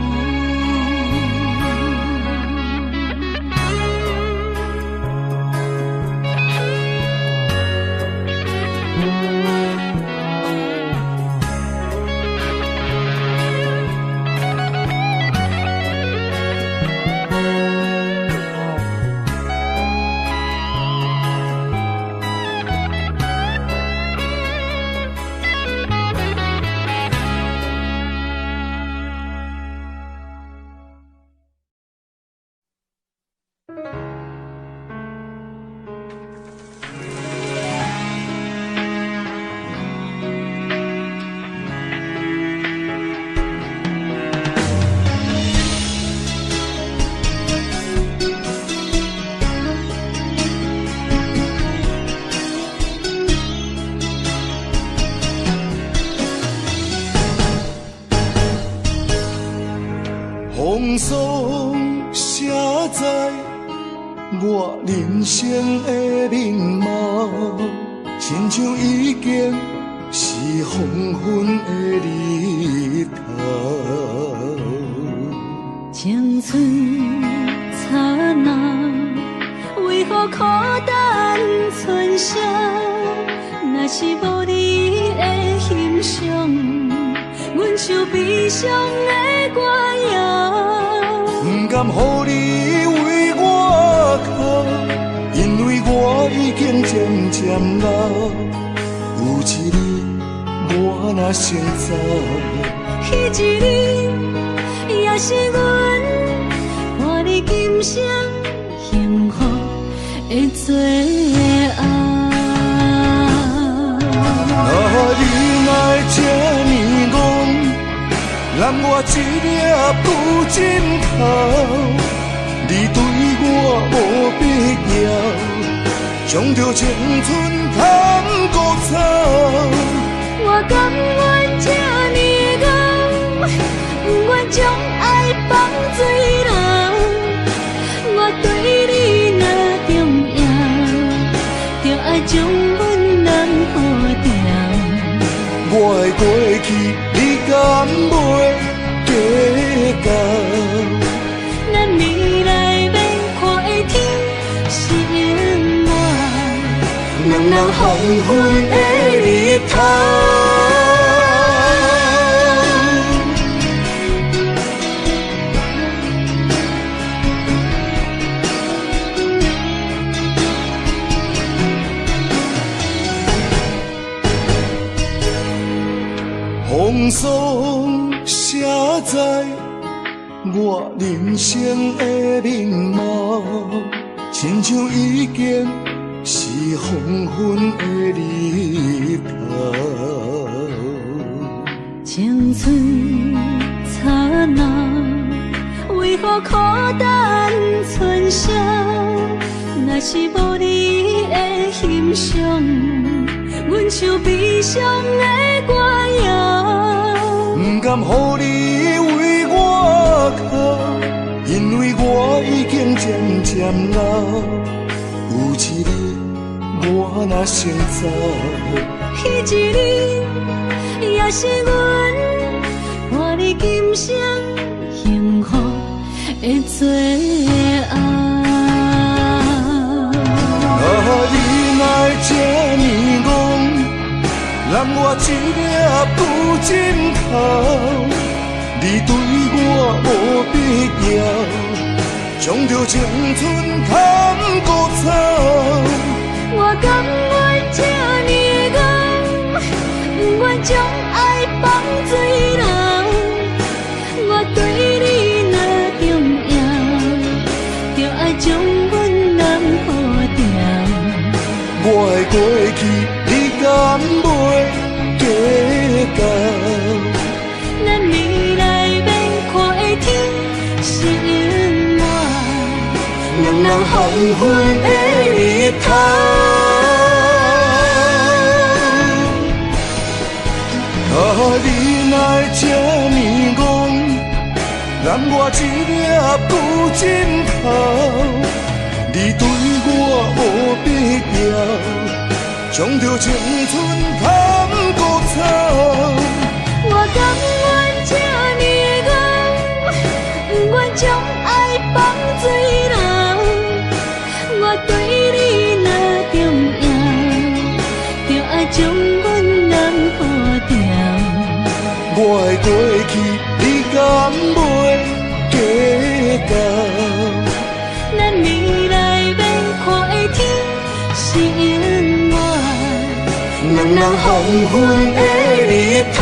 风霜写在我人生的面貌，亲像已经是黄昏的日头。青春刹那，为何孤单剩下？若是无你的欣赏，阮像悲伤的歌谣。不甘予你为我哭，因为我已经渐渐老。有一日我若先走，迄一日也是阮看你今生幸福的最后。你爱这呢戆，揽我一粒不枕头。你对我无必要，将着青春通割草。我甘愿这呢戆，不愿将爱放水流。我对你若重要，就爱将阮人付掉。我的过去，你敢袂计较？咱未来要看的天心爱，人人黄昏的日头。风霜写在我人生的面貌，亲像已经是黄昏的日头。青春刹那，为何孤单剩下？若是无你的欣赏，阮像悲伤的歌谣。不甘予你为我哭，因为我已经渐渐老。有一日我若先走，迄一日也是阮看你今生幸福的最后。你爱这呢戆，揽我一粒不枕头。你对我无必要，将着青春通阮人好调。我的过去，你敢袂计较？咱未来免看的天是永远，两人黄昏的日头。你哪会这么戆，揽我一粒旧枕头？你对我无必要，将着青春贪孤草。我甘愿这么戆，不愿将爱放水流。我对你若重要，就爱将阮人好调。我的过去，你敢袂计较？咱未来免看的天是永远，两人黄昏的日头。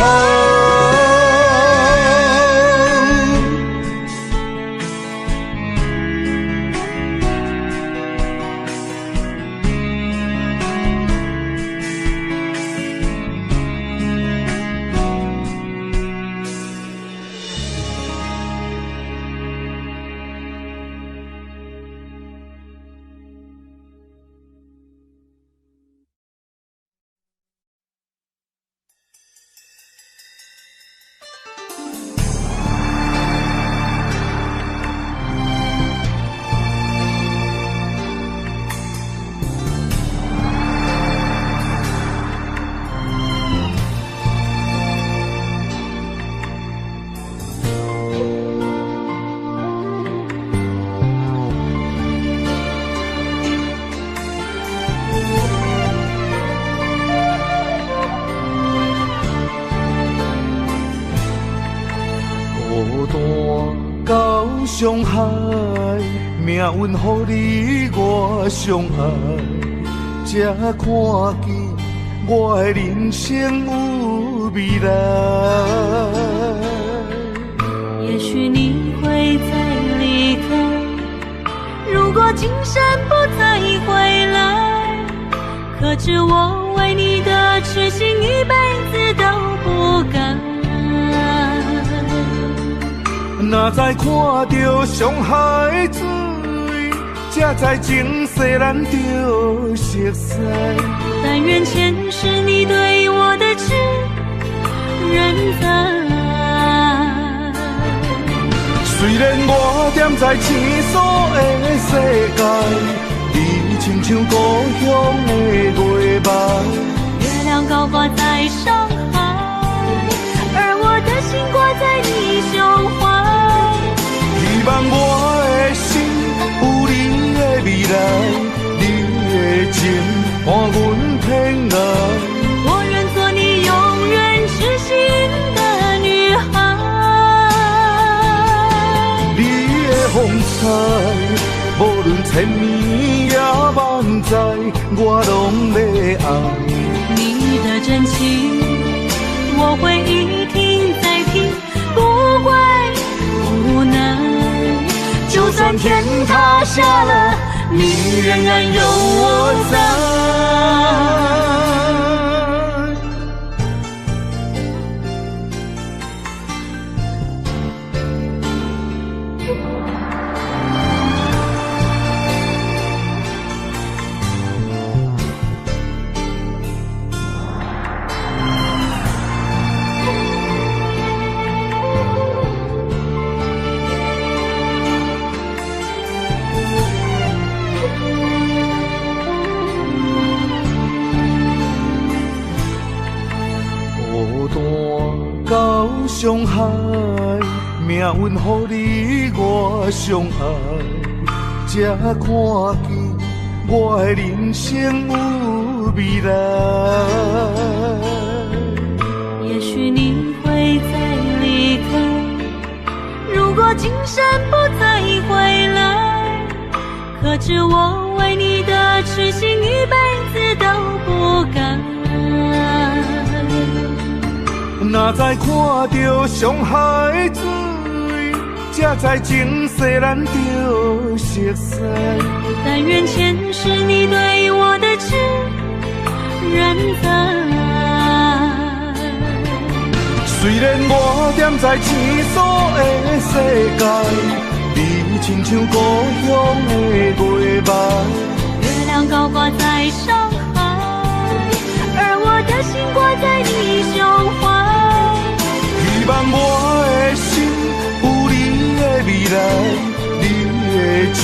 伤害，命运予你我相爱，才看见我的人生有未来。也许你会再离开，如果今生不再回来，可知我为你的痴心一辈子都不改。若再看到伤害水，才知情世咱着熟悉。但愿前世你对我的痴仍在。虽然我踮在青锁的世界，你亲像故乡的月白。月亮高挂在上海，而我的心挂在你胸怀。希望我的心有你的未来，你的情伴阮天涯。我愿做你永远痴心的女孩。你的风采，无论千年也万载，我拢要爱。你的真情，我会一听再听，不会无奈。就算天塌下了，你仍然有我在。到伤害，命运予你我相爱，才看见我的人生有未来。也许你会再离开，如果今生不再回来，可知我为你的痴心一辈子都不改。若再看到伤害水，才知情世咱着熟悉。但愿前世你对我的痴人在。虽然我踮在青锁的世界，你亲像故乡的月白。月亮高挂在上海，而我的心挂在你胸怀。希望我的心有你的未来，你的情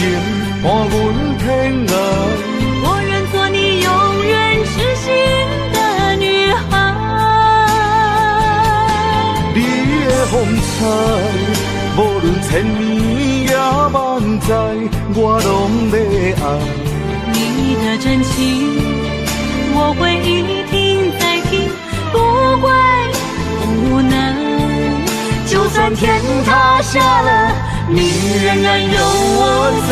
伴阮天涯。我愿做你永远痴心的女孩。你的风采，无论千年也万载，我拢要爱。你的真情，我会一听再听，不会无奈。就算天塌下了，你仍然有我在。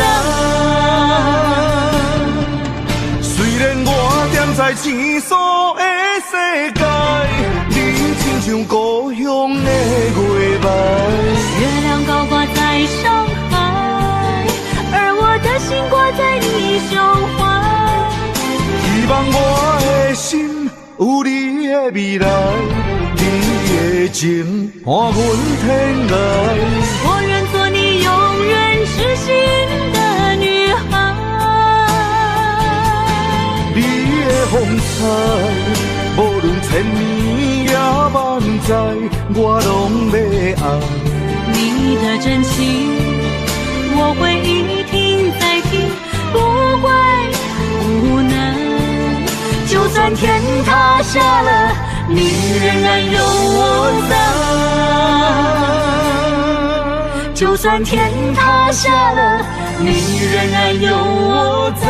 虽然我踮在青锁的世界，你亲像故乡的月白。月亮高挂在上海，而我的心挂在你胸怀。希望我的心有你的未来，你的情伴阮天涯。我愿做你永远痴心的女孩。你的风采，无论千年也万载，我拢要爱。你的真情，我会一听再听，不会无奈。就算天塌下了，你仍然有我在。就算天塌下了，你仍然有我在。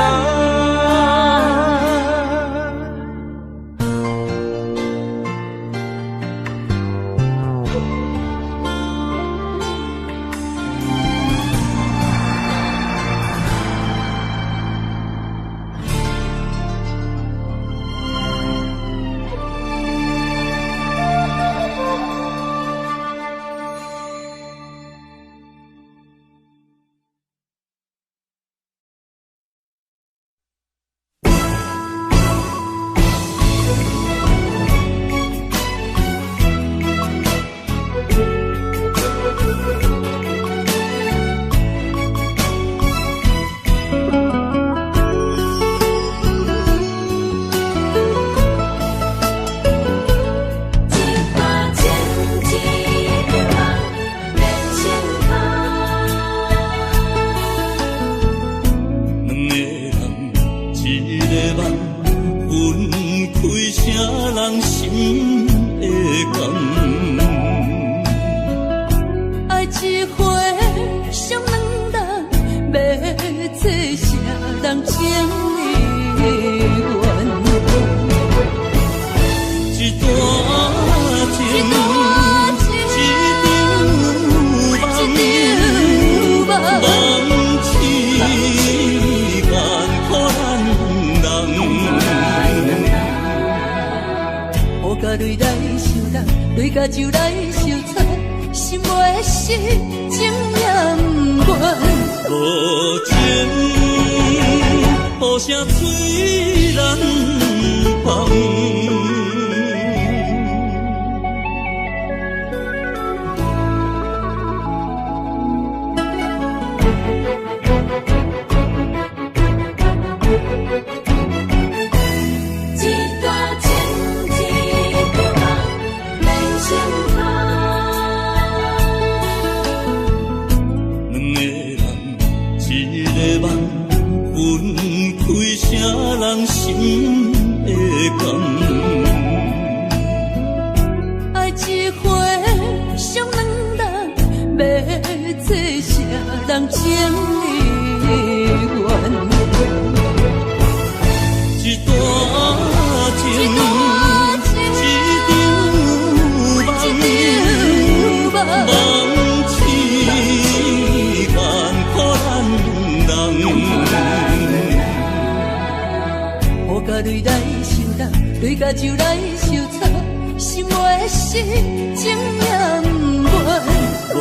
无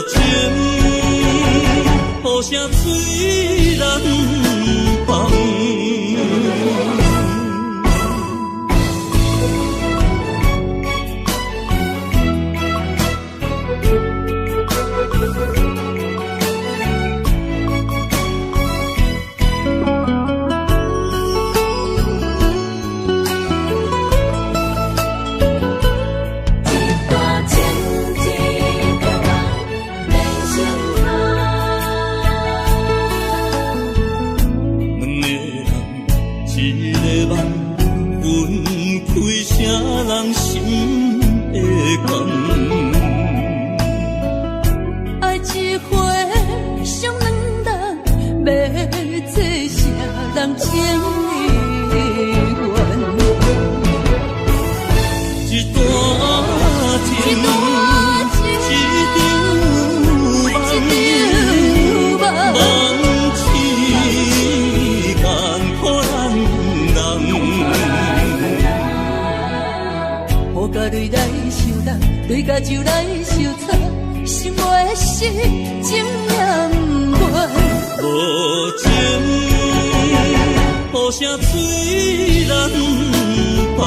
情，雨声催人放。对甲就来相插，心爱的心情念袂。无情，雨声催人放。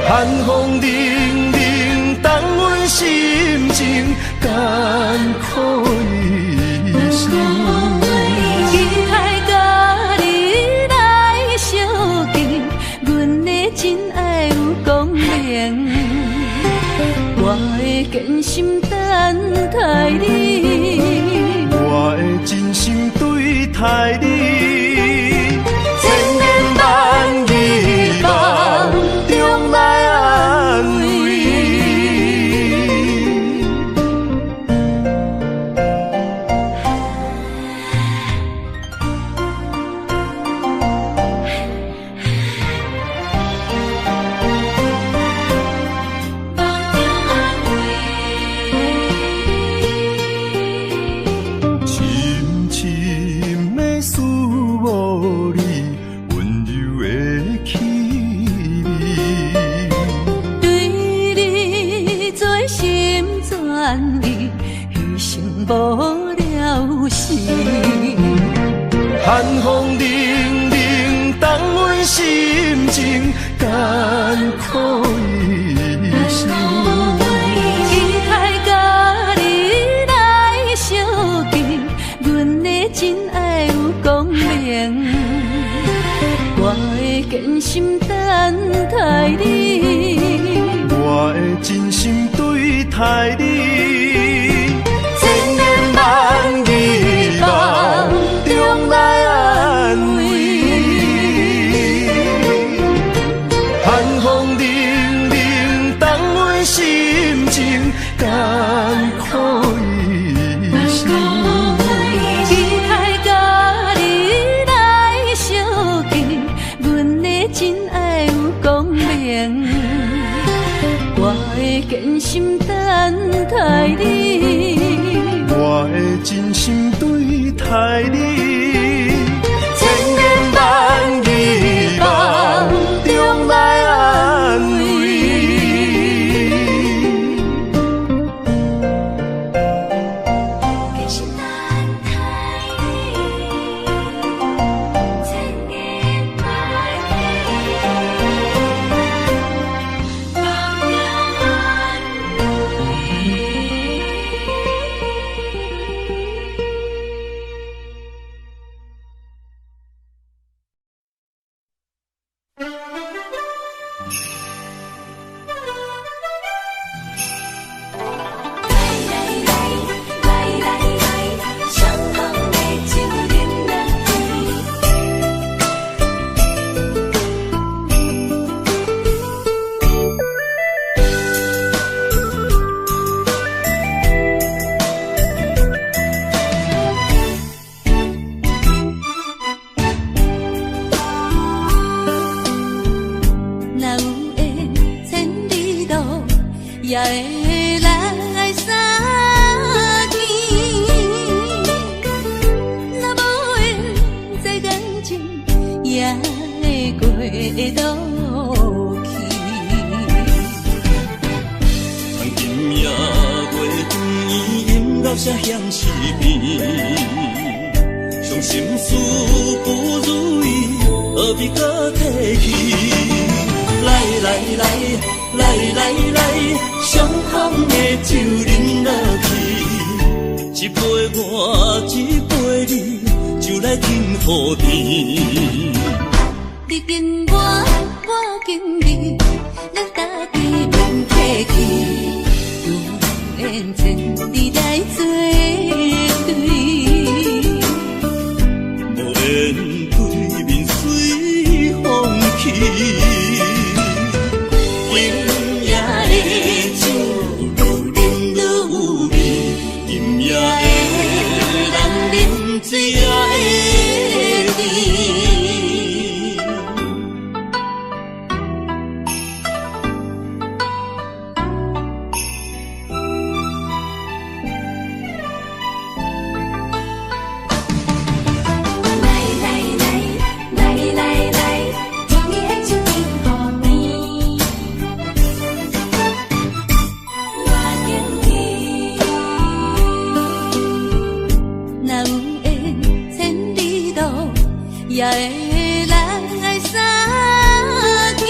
寒风凛凛，冻阮心情艰苦一生。期待甲你来相见，阮的真爱有光明，我会坚心等待你，我会真心对待你。寒风凛凛，冻阮心情艰苦一生。期待甲你来相见，阮的真爱有光明，我会坚心等待你，我会真心对待你。千言万语梦中来安慰，寒风凛凛，冻阮心情艰苦一生。期待甲你来相见，阮的真爱有光明，我会坚心等待你，我会真心对待你。千言万语梦中来安慰。也会来相见。若无缘在感情，也会过渡去。曾今夜月光阴留下乡诗篇，伤心事不如意，何必搁提起？来来来来来来，相逢的酒饮落去，一杯我，一杯你，就来敬雨甜。你敬我，我敬你，咱家己免客气，有缘千里来作对，无缘对面随风去。水也会甜。来来来来来来，将你的手紧抱你，我敬你。若有也会来相见，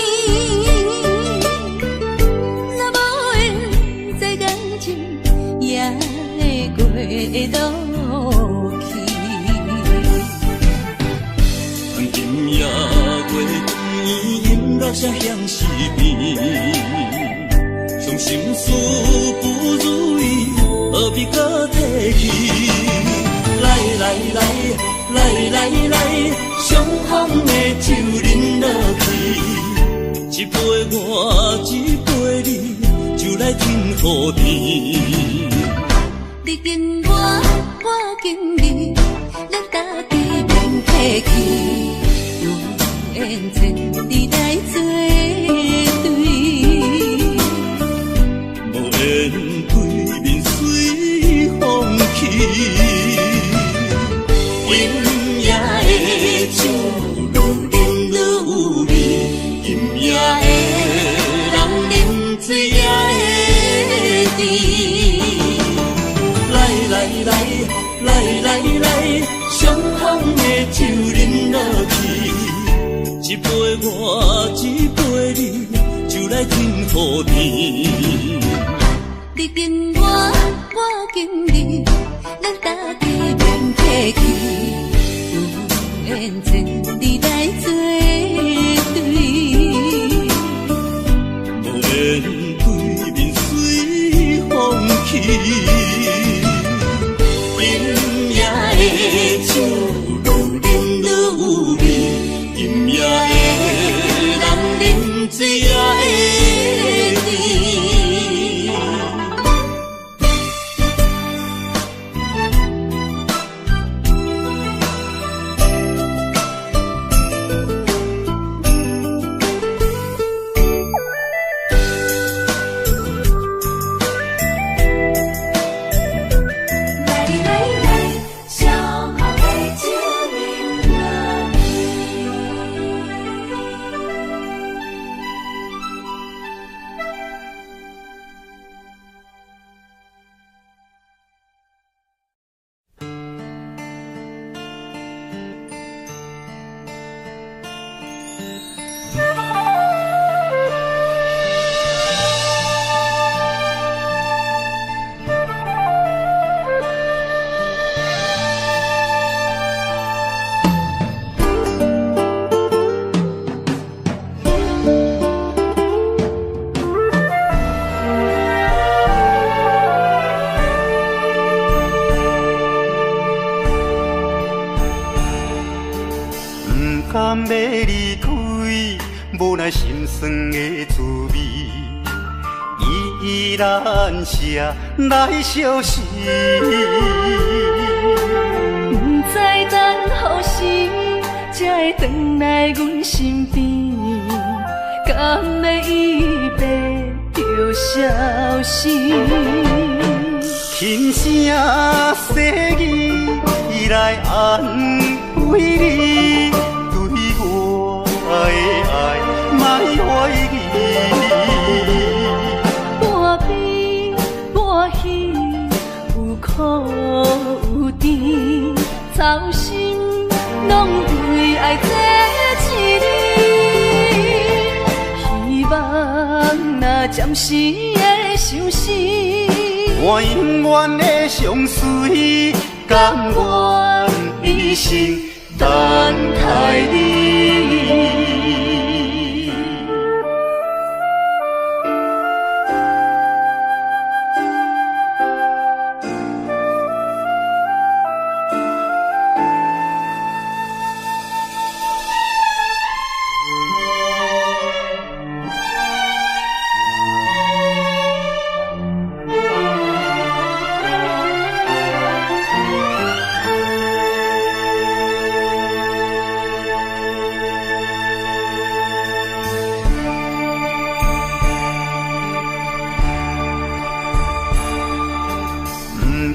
若无缘在感情，也会过渡去。曾今夜月光阴留下乡诗篇，伤心事不如意，何必搁提起？来来来来来来，相逢的酒饮落去，一杯我，一杯你，就来敬雨甜。你敬我，我敬你，咱家己免客气，有缘千里来作对，无缘对面随风去。酒愈饮愈有味，饮也会人饮水也会甜。来来来来来来，相逢的酒饮落去，一杯我，一杯你，就来敬雨甜。你敬我，我敬你，咱家己免客气。缘千里来作对，无缘对面随风去，饮也会酒愈饮愈有味，饮也会人饮水也会甜。甘要离开，无奈心酸的滋味，依然写来相思。不知等何时才会回来阮身边，甘要一别着消息。轻声细语来安慰你，对我的爱莫怀疑。半悲半喜，有苦有甜，操心拢为爱这一日。希望若暂时的相思，我永远的相随，甘愿一生等待你。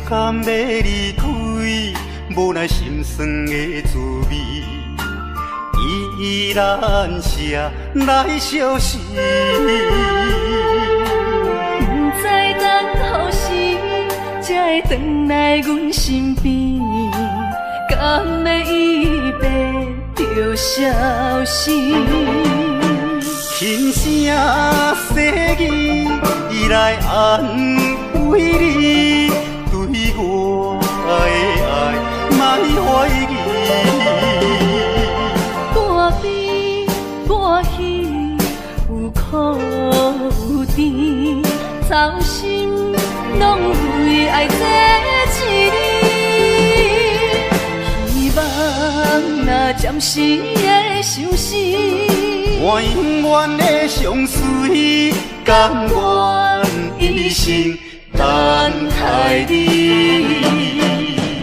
甘要离开，无奈心酸的滋味，依然写来相思。不知等何时才会回来阮身边，甘要伊白着消息。轻声细语来安慰你，对我的爱莫怀疑。半悲半喜，有苦有甜，操心拢为爱这一日。希望若暂时的相思，我永远的相随，甘愿一生等待你。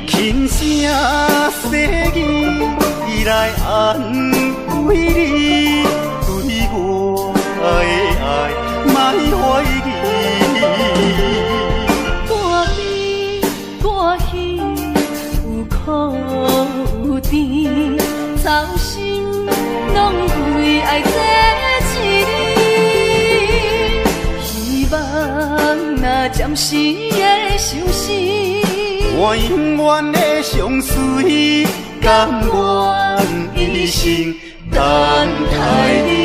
轻声细语来安慰你，对我的爱莫怀疑。半悲半喜，有苦有甜，操心拢为爱这一日。希望若暂时的相思，我永远的相随，甘愿一生等待你。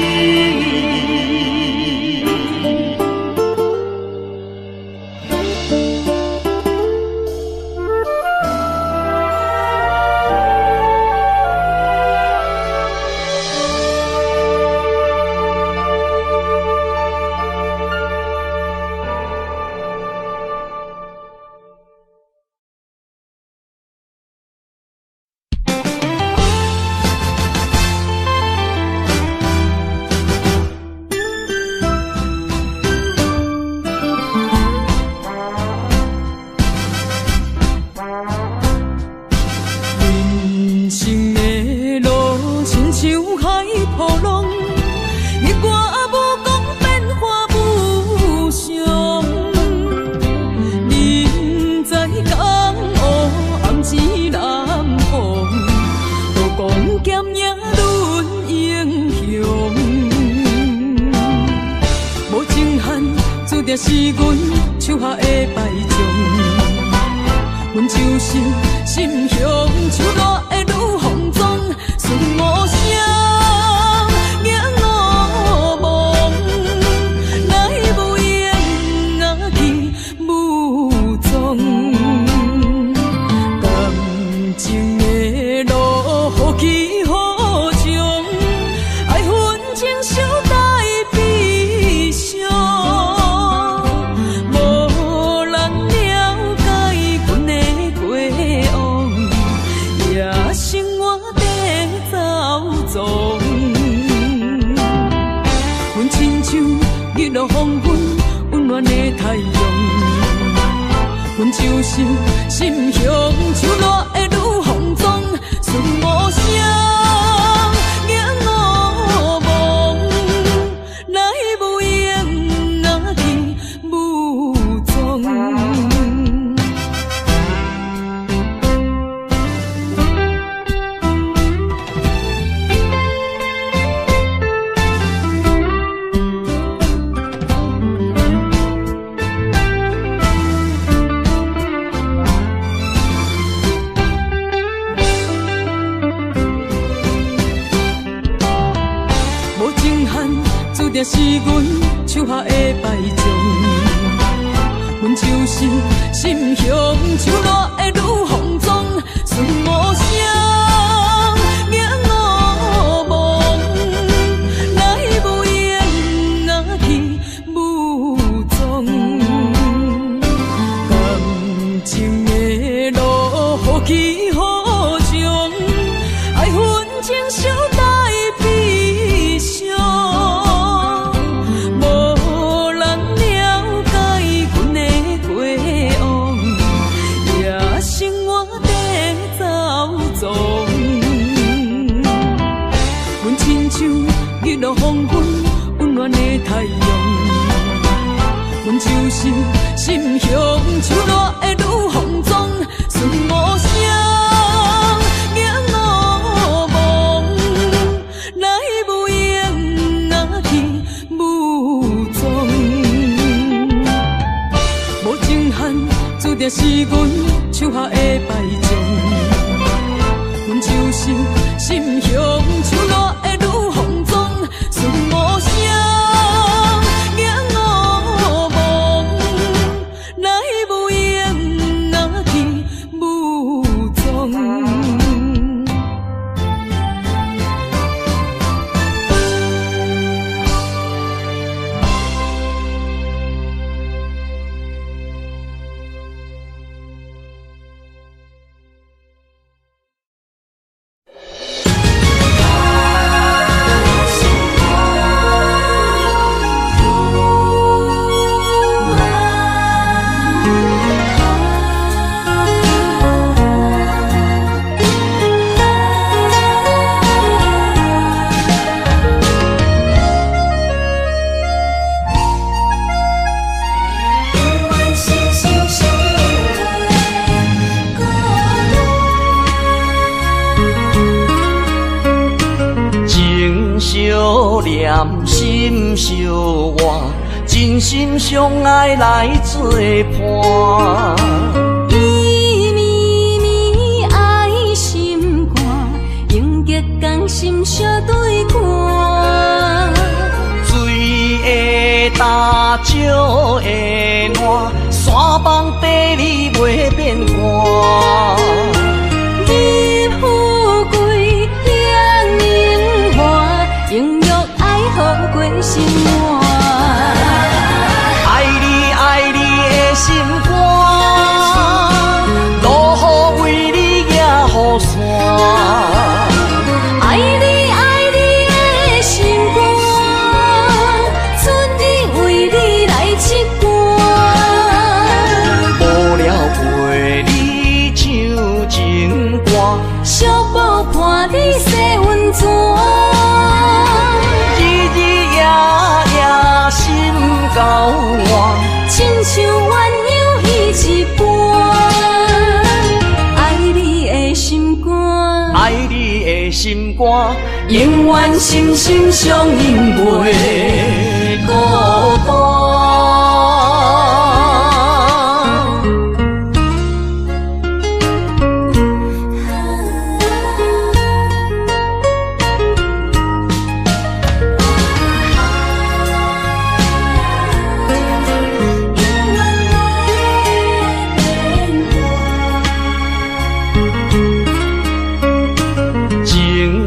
是阮手下的败将，阮就是心胸手热的女风妆，顺无声，仰我望，来无言啊去无踪，感情的路好起好将，爱恨情伤带悲伤。日落黄昏，温暖的太阳，阮就是心胸手热的女风妆，顺无声，仰我望，来无言啊去定是阮手下的败将。阮就是心胸手热的女放纵，顺无声硬我梦，来无言拿去武装。感情的路好起好将，爱恨情小待悲伤。无人了解阮的过往，也生活在走踪。阮亲像日落黄昏温暖的太阳，阮就是心胸手热的女放纵，顺无声硬我梦，来无言拿去武装。无情限，注定是阮手下的败将。阮就是心胸手热的女放纵，顺无声硬我梦，来无言拿去武装。心相活，真心相爱来作伴。伊绵绵爱心肝，永结同心相对看。水会干，石会烂，山崩地裂袂变卦。你富贵享荣华，永浴爱好过生活。爱你爱你的心肝，落雨为你举雨伞。爱你爱你的心肝，春日为你来七歌。无了陪你唱情歌，小宝看你洗温泉。心交换，亲像鸳鸯彼一般。爱你的心肝，爱你的心肝，永远心心相印袂孤单。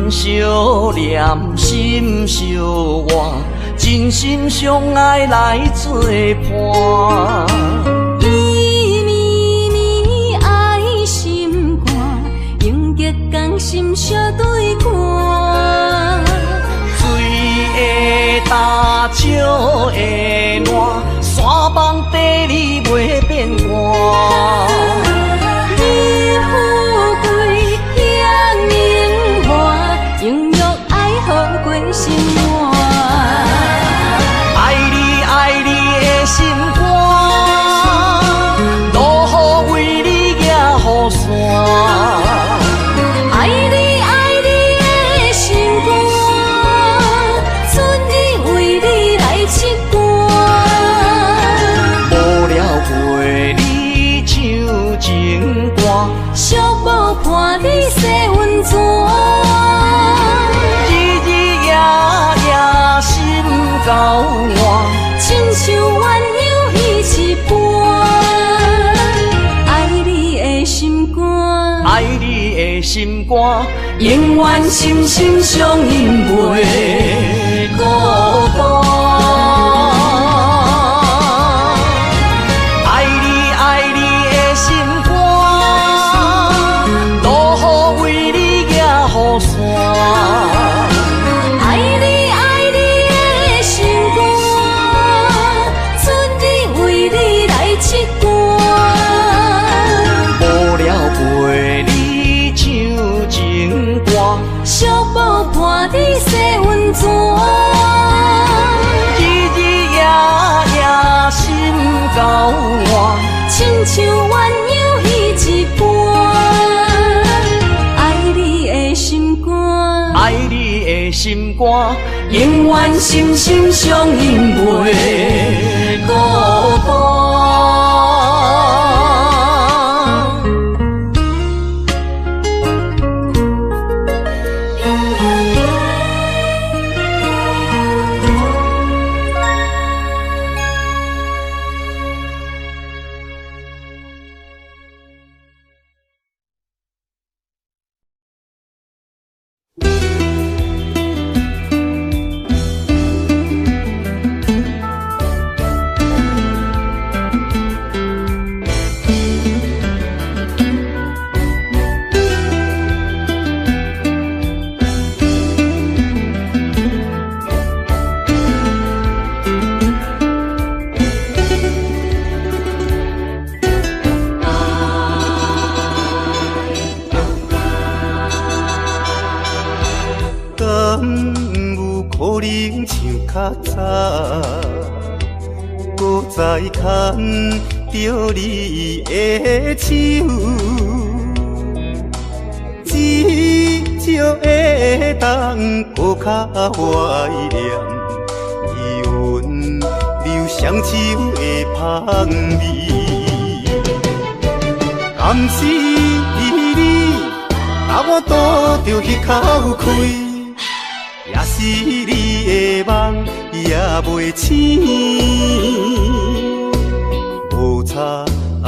相念心相活，真心相爱来作伴。伊绵绵爱心肝，永结同心相对看。水会干，石会烂，山崩地裂袂变卦。你富贵享荣华，永浴爱好过生活。爱你爱你的心肝，落雨为你举雨伞。爱你爱你的心肝，春日为你来七歌。无了陪你唱情歌，小宝看你洗温泉。日日夜夜心肝，永远心心相印袂孤单。爱你爱你的心肝，落雨为你举雨伞。爱你爱你的心肝，春日为你来刺歌。无聊陪你唱情歌，小宝伴你洗温泉。日日夜夜心交换，亲像鸳鸯戏一半。爱你的心肝，爱你的心肝，永远心心相印袂孤单。较早，搁再牵着你的手，至少会当搁较怀念余温留双手的香味。敢是你，把我倒着迄口气。也是你的梦也袂醒，无差咱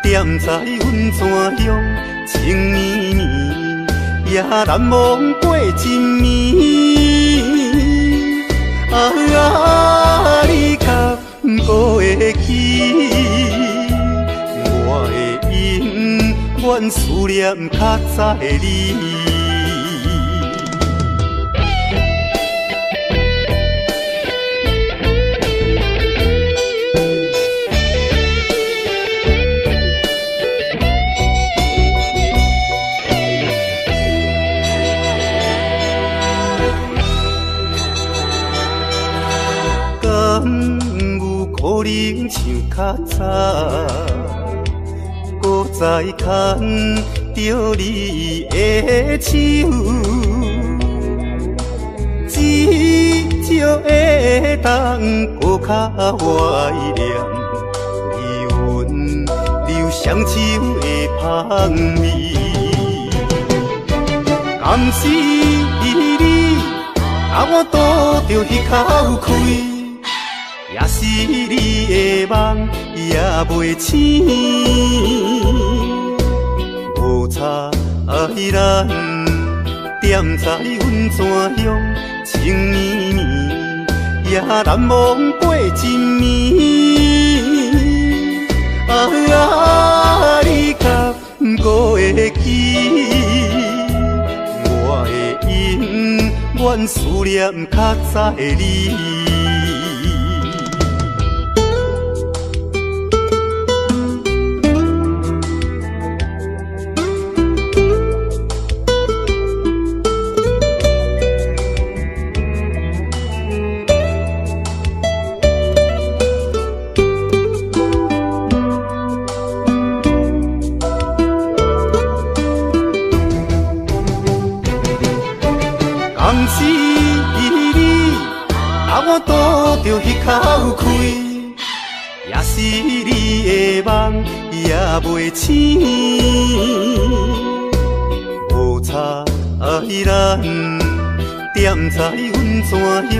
踮在阮泉乡情绵绵，也难忘过一暝。你敢搁会记？我的永远思念较早的你。可能像较早，搁再牵着你的手，至少会当搁较怀念余温留双手的香味。敢是你，把我倒着迄口气。也是你的梦也袂醒，无差咱踮在阮泉乡情绵绵，也难忘过一暝。你敢搁会记？我的永远思念较早的你。敢是你，把我倒着迄口气，也是你的梦也袂醒，无差咱踮在阮泉乡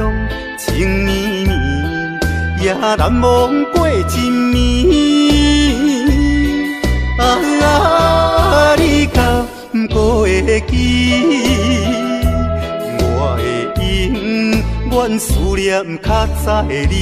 情绵绵，也难忘过一暝。你敢不会记？我的永远思念较早的你。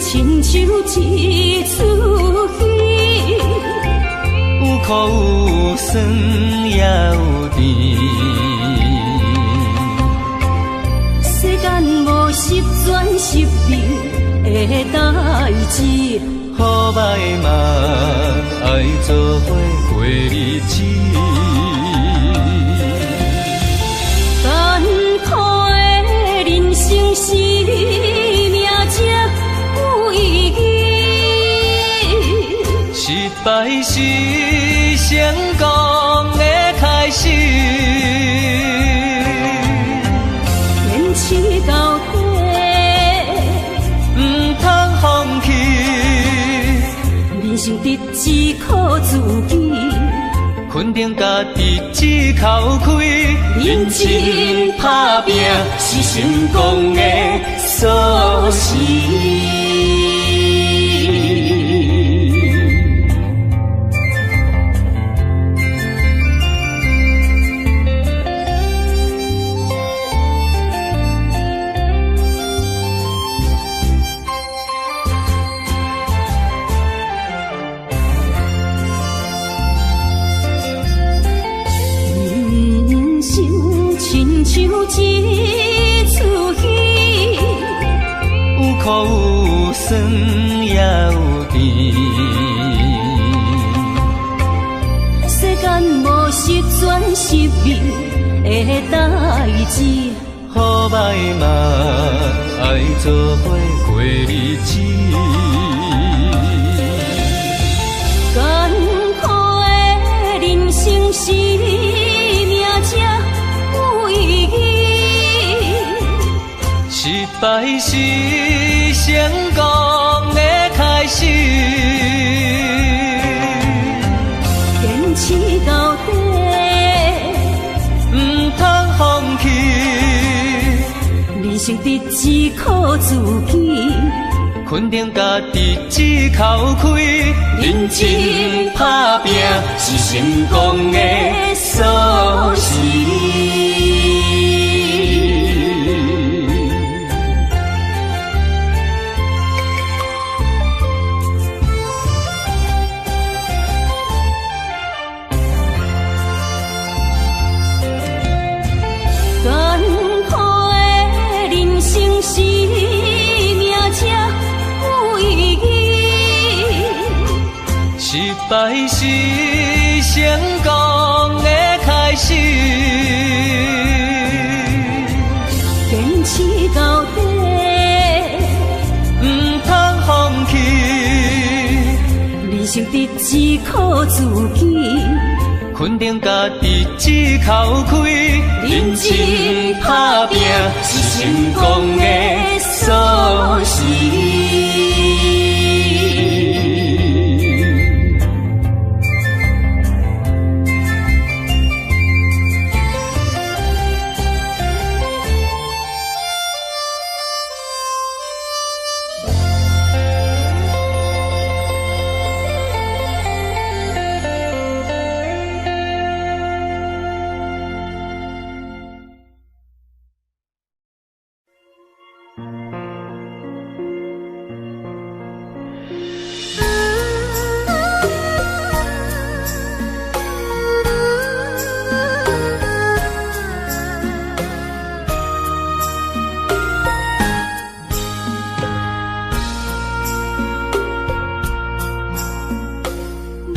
亲像一出戏，有苦有酸也有甜。世间无十全十美的代志，好歹嘛爱做伙过日子。艰苦的人生是命才有意义，失败是成功的开始。坚持到底，唔通放弃。人生得只靠自己，肯定家己只口开，认真打拼是成功的锁匙。亲像一出戏，有苦有酸也有甜。世间无十全十美的代志，好歹嘛爱做伙过日子。艰苦的人生是命才有意义，失败是成功的开始。坚持到底，唔通放弃。人生得只靠自己，肯定家己只口开，认真打拼是成功的锁匙。艰苦的人生是命才有意义，失败是成功的开始。坚持到底，唔通放弃。人生得只靠自己，肯定家己只口开，认真打拼是成功的锁匙。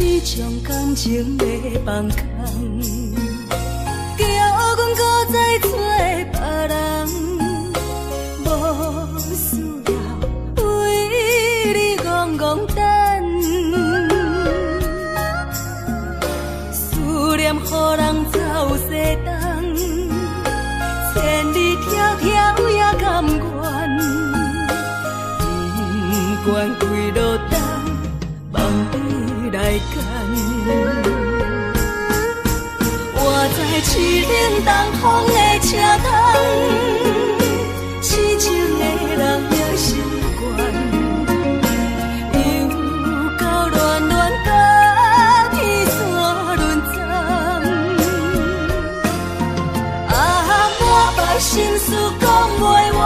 你将感情要放空，叫阮搁再找别人，无需要为你戆戆等，思念予人走西东，千里迢迢也甘愿，不管几路东，梦你来干。我在凄冷东风的车头，痴情的人也习惯，又到乱乱甲天山轮转。啊，满腹心事讲袂完，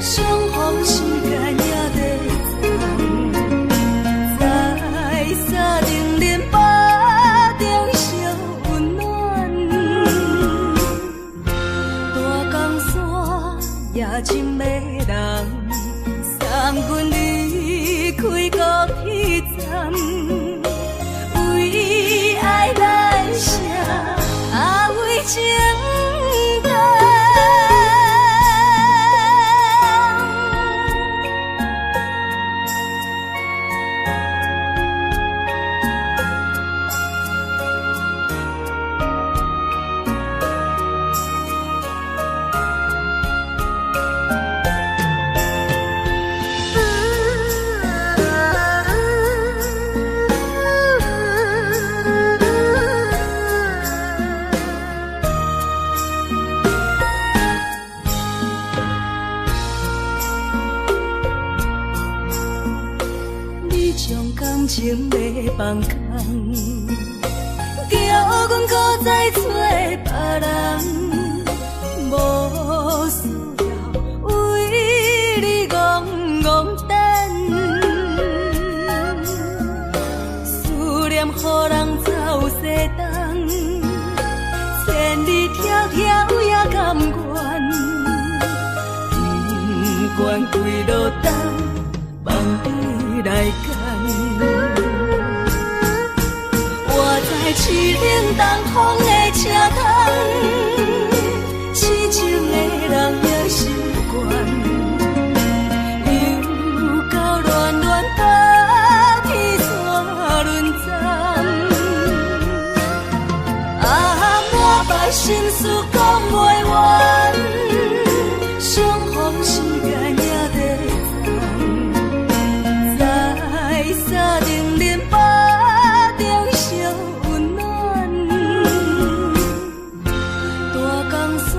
相逢时间也在藏，在沙定林巴中烧温暖。大江山也真迷人，送阮离开高铁站，为爱来写为情长。感情要放空，叫阮搁再找别人，无需要为你戆戆等，思念予人走西东，千里迢迢也甘愿，不管几路东，梦你来干。我在凄冷东风的车头，痴情的人也习惯，又到乱乱甲天山轮转。啊，满腹心事讲袂完，相逢时间也在藏，在沙定林巴中烧温暖。大江山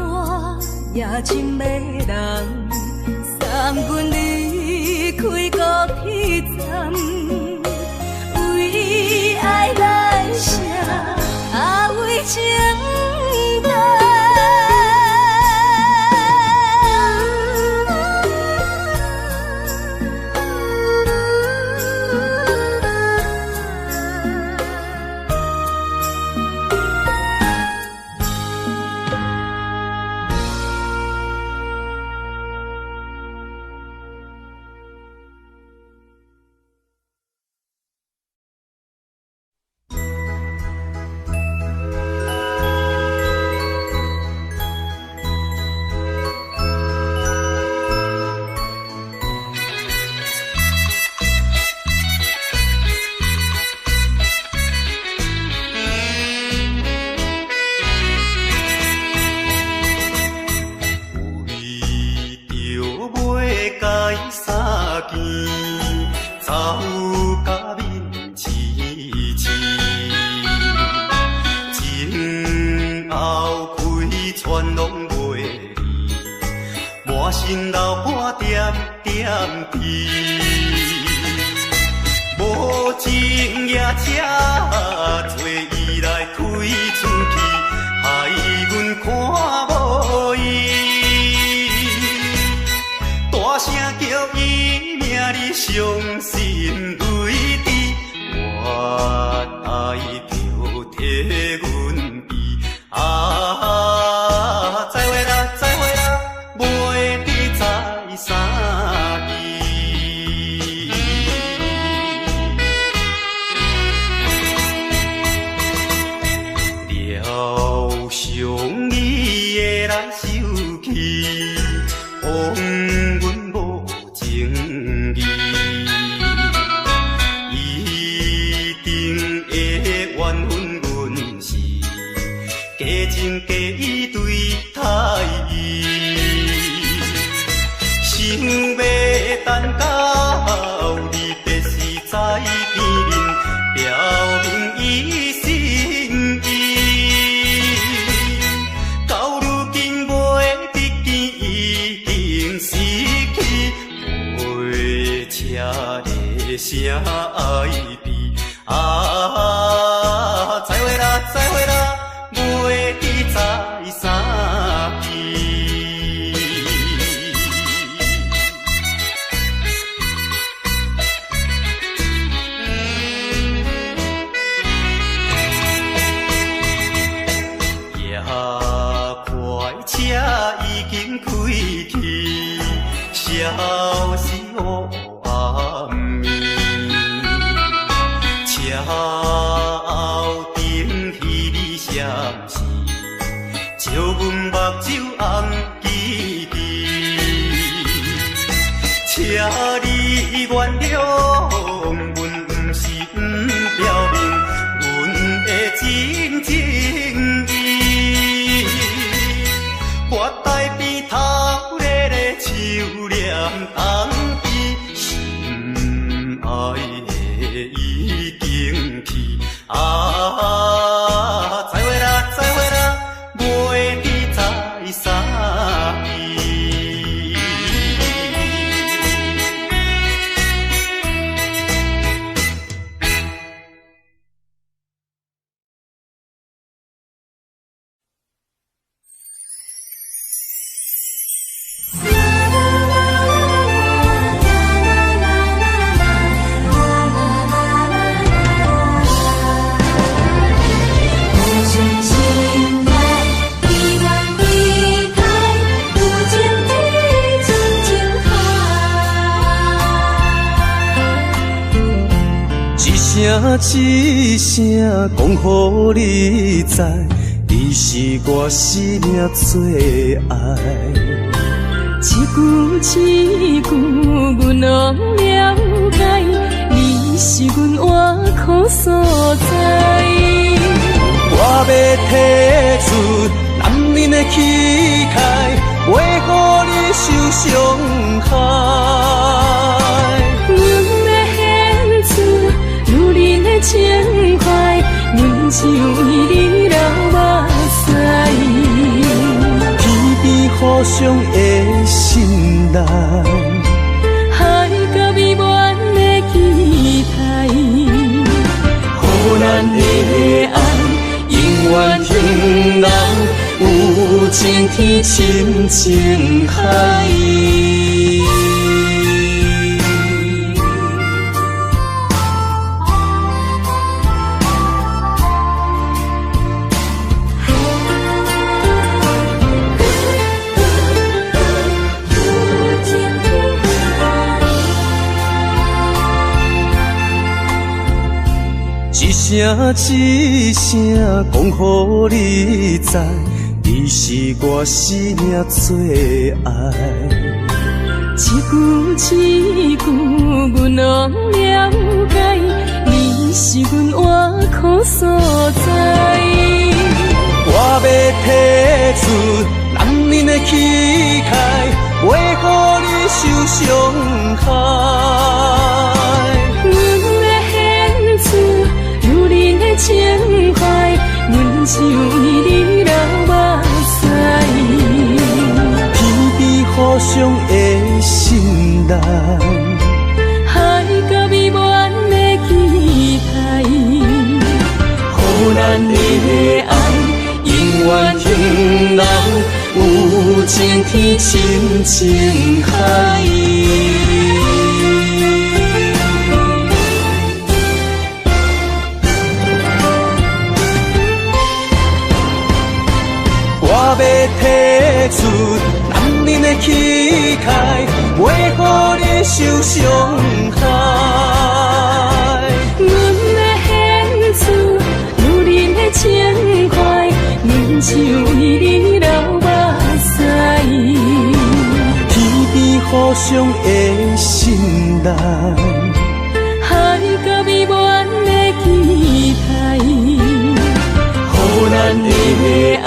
也真迷人，送阮离开高铁站，为爱来写为情长。心流半点点甜，无情夜车做伊来开出去，害阮看无伊。大声叫伊名里伤心泪滴，我爱就替阮悲。再会啦，再会啦，袂知在啥期。情加以对待伊，想要等到你的时在见面，表明伊心意。到如今袂得见，已经失去陪车的声爱悲。再会啦，再会啦，袂记再相见。夜快车已经开去，消息黑暗暝。车后顶彼你闪时，照阮目睭红记记。请你原谅，阮不是不表明阮的真情意。我台边头咧咧手念冬天，心爱的已经去。再会啦，再会啦，袂记再相见。一声讲予你知，你是我生命最爱。一句一句，阮拢了解，你是阮活苦所在。我要提出男人的气概，袂予你受伤害。情怀，阮只为你流目屎。天边互相的信赖，海角美满的期待，予咱的爱永远平淡，有情天深情海。一声讲予你知，你是我生命最爱。一句一句，阮拢了解，你是阮活苦所在。我要提出男人的气概，袂予你受伤害。情怀，阮只为你流目屎。天边互相的信赖，海角美满的期待，予咱的爱永远平淡，有情天深情海。我要提出男人的气概，袂予你受伤害。阮要献出女人的情怀，阮只为你流目屎。天边互相的信赖，海角美满的期待，予咱的爱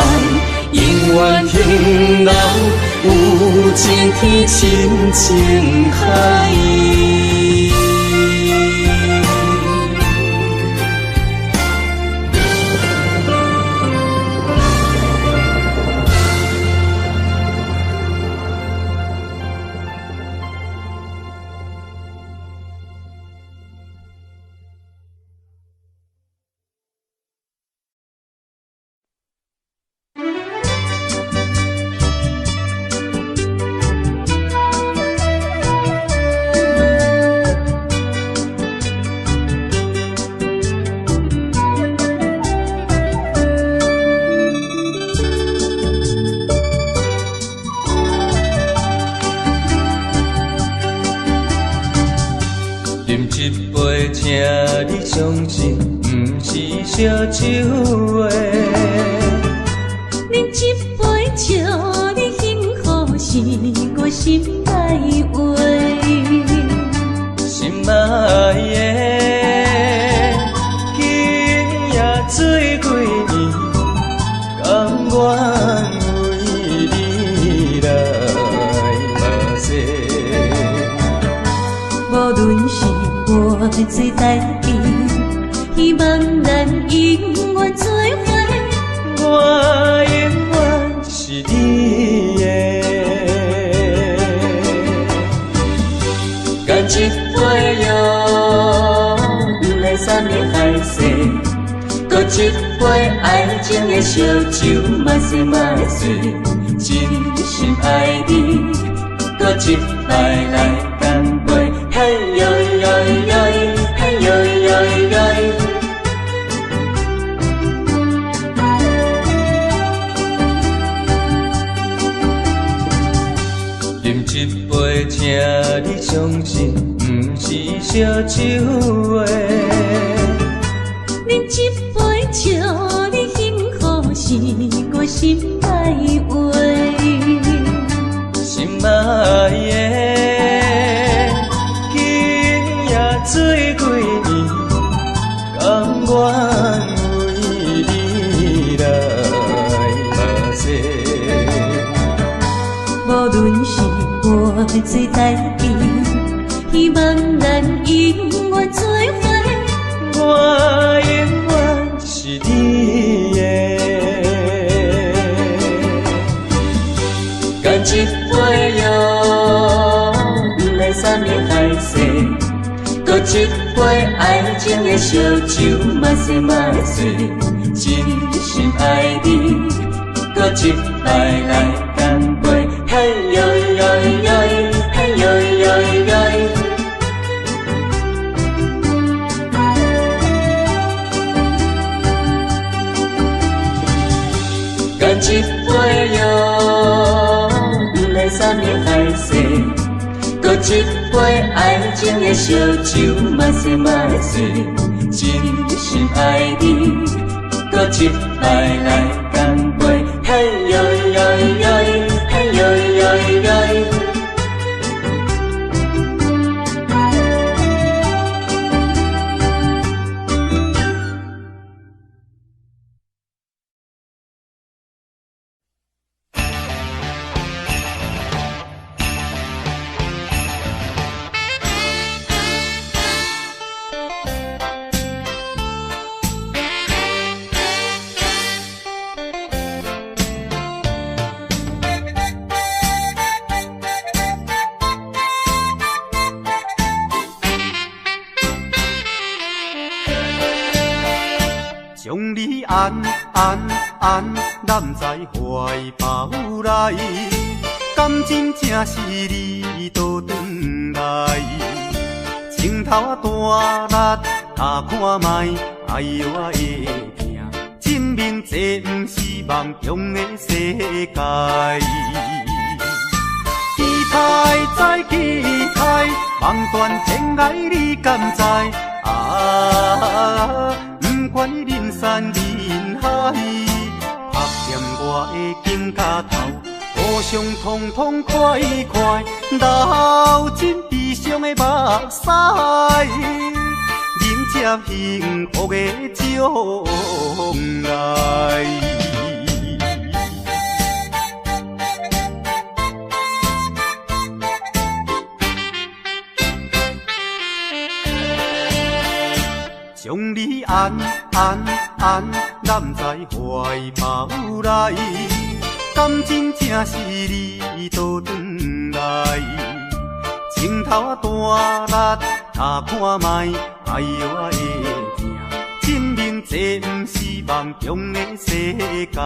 情海。饮一杯，请你相信，不是烧酒话。饮一杯，请你幸福，是我心内话。心爱的，今夜醉几年，甘愿为你来目屎。无论是我做代志，希望咱永远做伙。我永远是你的。干一杯哟，不来三年海誓，搁一杯爱情的烧酒，嘛说嘛说，真心爱你，搁一摆来干杯，嘿呦呦呦，嘿呦呦呦。饮一杯，请你相信，不是烧酒话。饮一杯，请你幸福，是我心内话。心爱的，今夜醉几年，甘愿为你来目屎。无论是我做代志，希望咱永远做伙。我永远是你的。干一杯哟，不来三年海誓，搁一杯爱情的烧酒，嘛说嘛说，真心爱你，搁一摆来干杯，嘿呦呦呦，嘿呦呦呦。干一杯哟，不来三年海誓，搁一杯爱情的烧酒，嘛说嘛说，真心爱你，搁一摆来干杯，嘿呦呦呦，嘿呦呦呦。将你安揽在怀抱内，感情正是你倒转来，情头啊大力，甲看卖，哎呦我会疼，证明这不是梦中的世界。期待再期待，梦断天涯你敢知？啊！不管人山人海，拍掂我的肩胛头，互相痛痛快快，流尽悲伤的目屎，迎接幸福的将来。问你安，男在怀抱来，敢真正是你倒转来？情头啊大力，他看卖，哎呦我的命，证明这不是梦中的世界。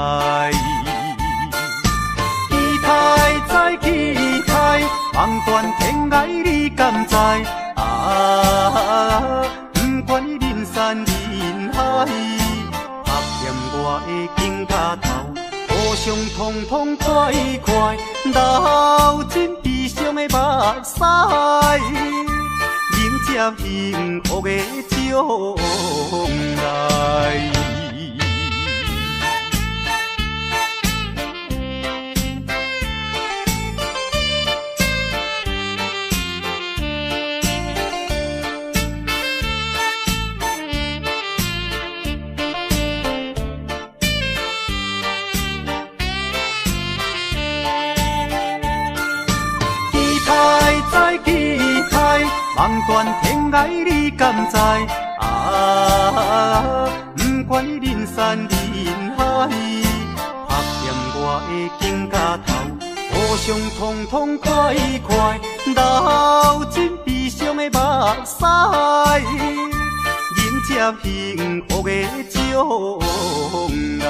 期待再期待，望断天涯你敢知？不管你人山人海，拍念我的肩胛头，互相通通快快，流尽悲伤的目屎，迎接幸福的将来。望断天涯你敢知？不管你人山人海，拍念我的肩胛头，互相通通快快，流尽悲伤的目屎，迎接幸福的将来。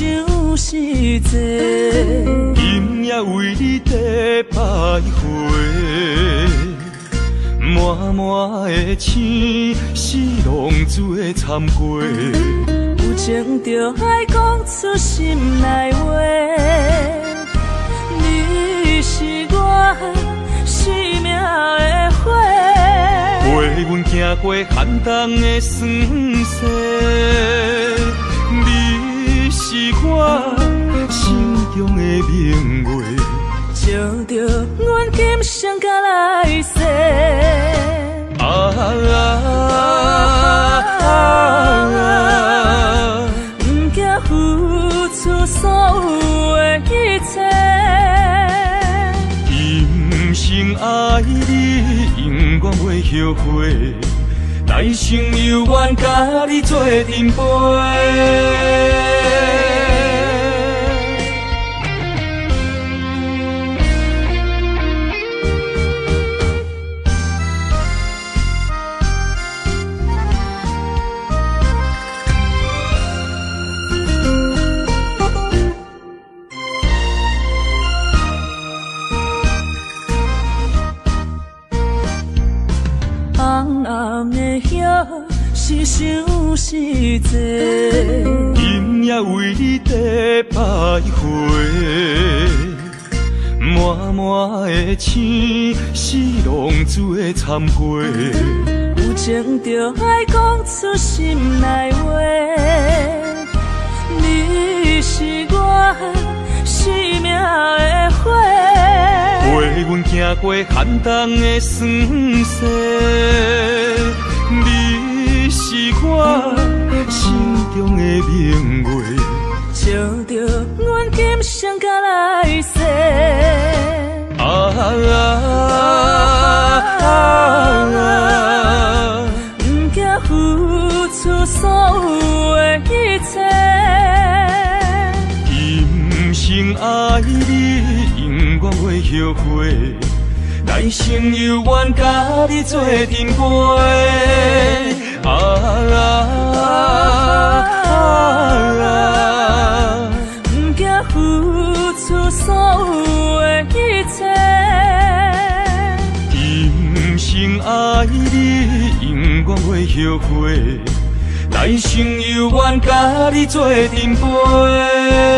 想是这，今夜为你在徘徊，满满的青是浪做参过。有情就爱讲出心内话，你是我生命的火，陪阮行过寒冬的酸涩，你是我心中的明月，照着阮今生甲来世。不惊付出所有的一切，今生爱你，永远袂后悔，来生有缘甲你做阵陪。红暗的夜是想是这，今夜为你在徘徊，满满的青是浪做参过。有情就爱讲出心内话，你是我生命的火，陪阮行过寒冬的酸涩，你是我心中的明月，照着阮今生甲来世。不惊付出所有的一切，今生爱你，永远袂后悔，来生有缘甲你做阵陪。不惊付出所有的一切，今生爱你，永远袂后悔，来生有缘甲你做阵陪。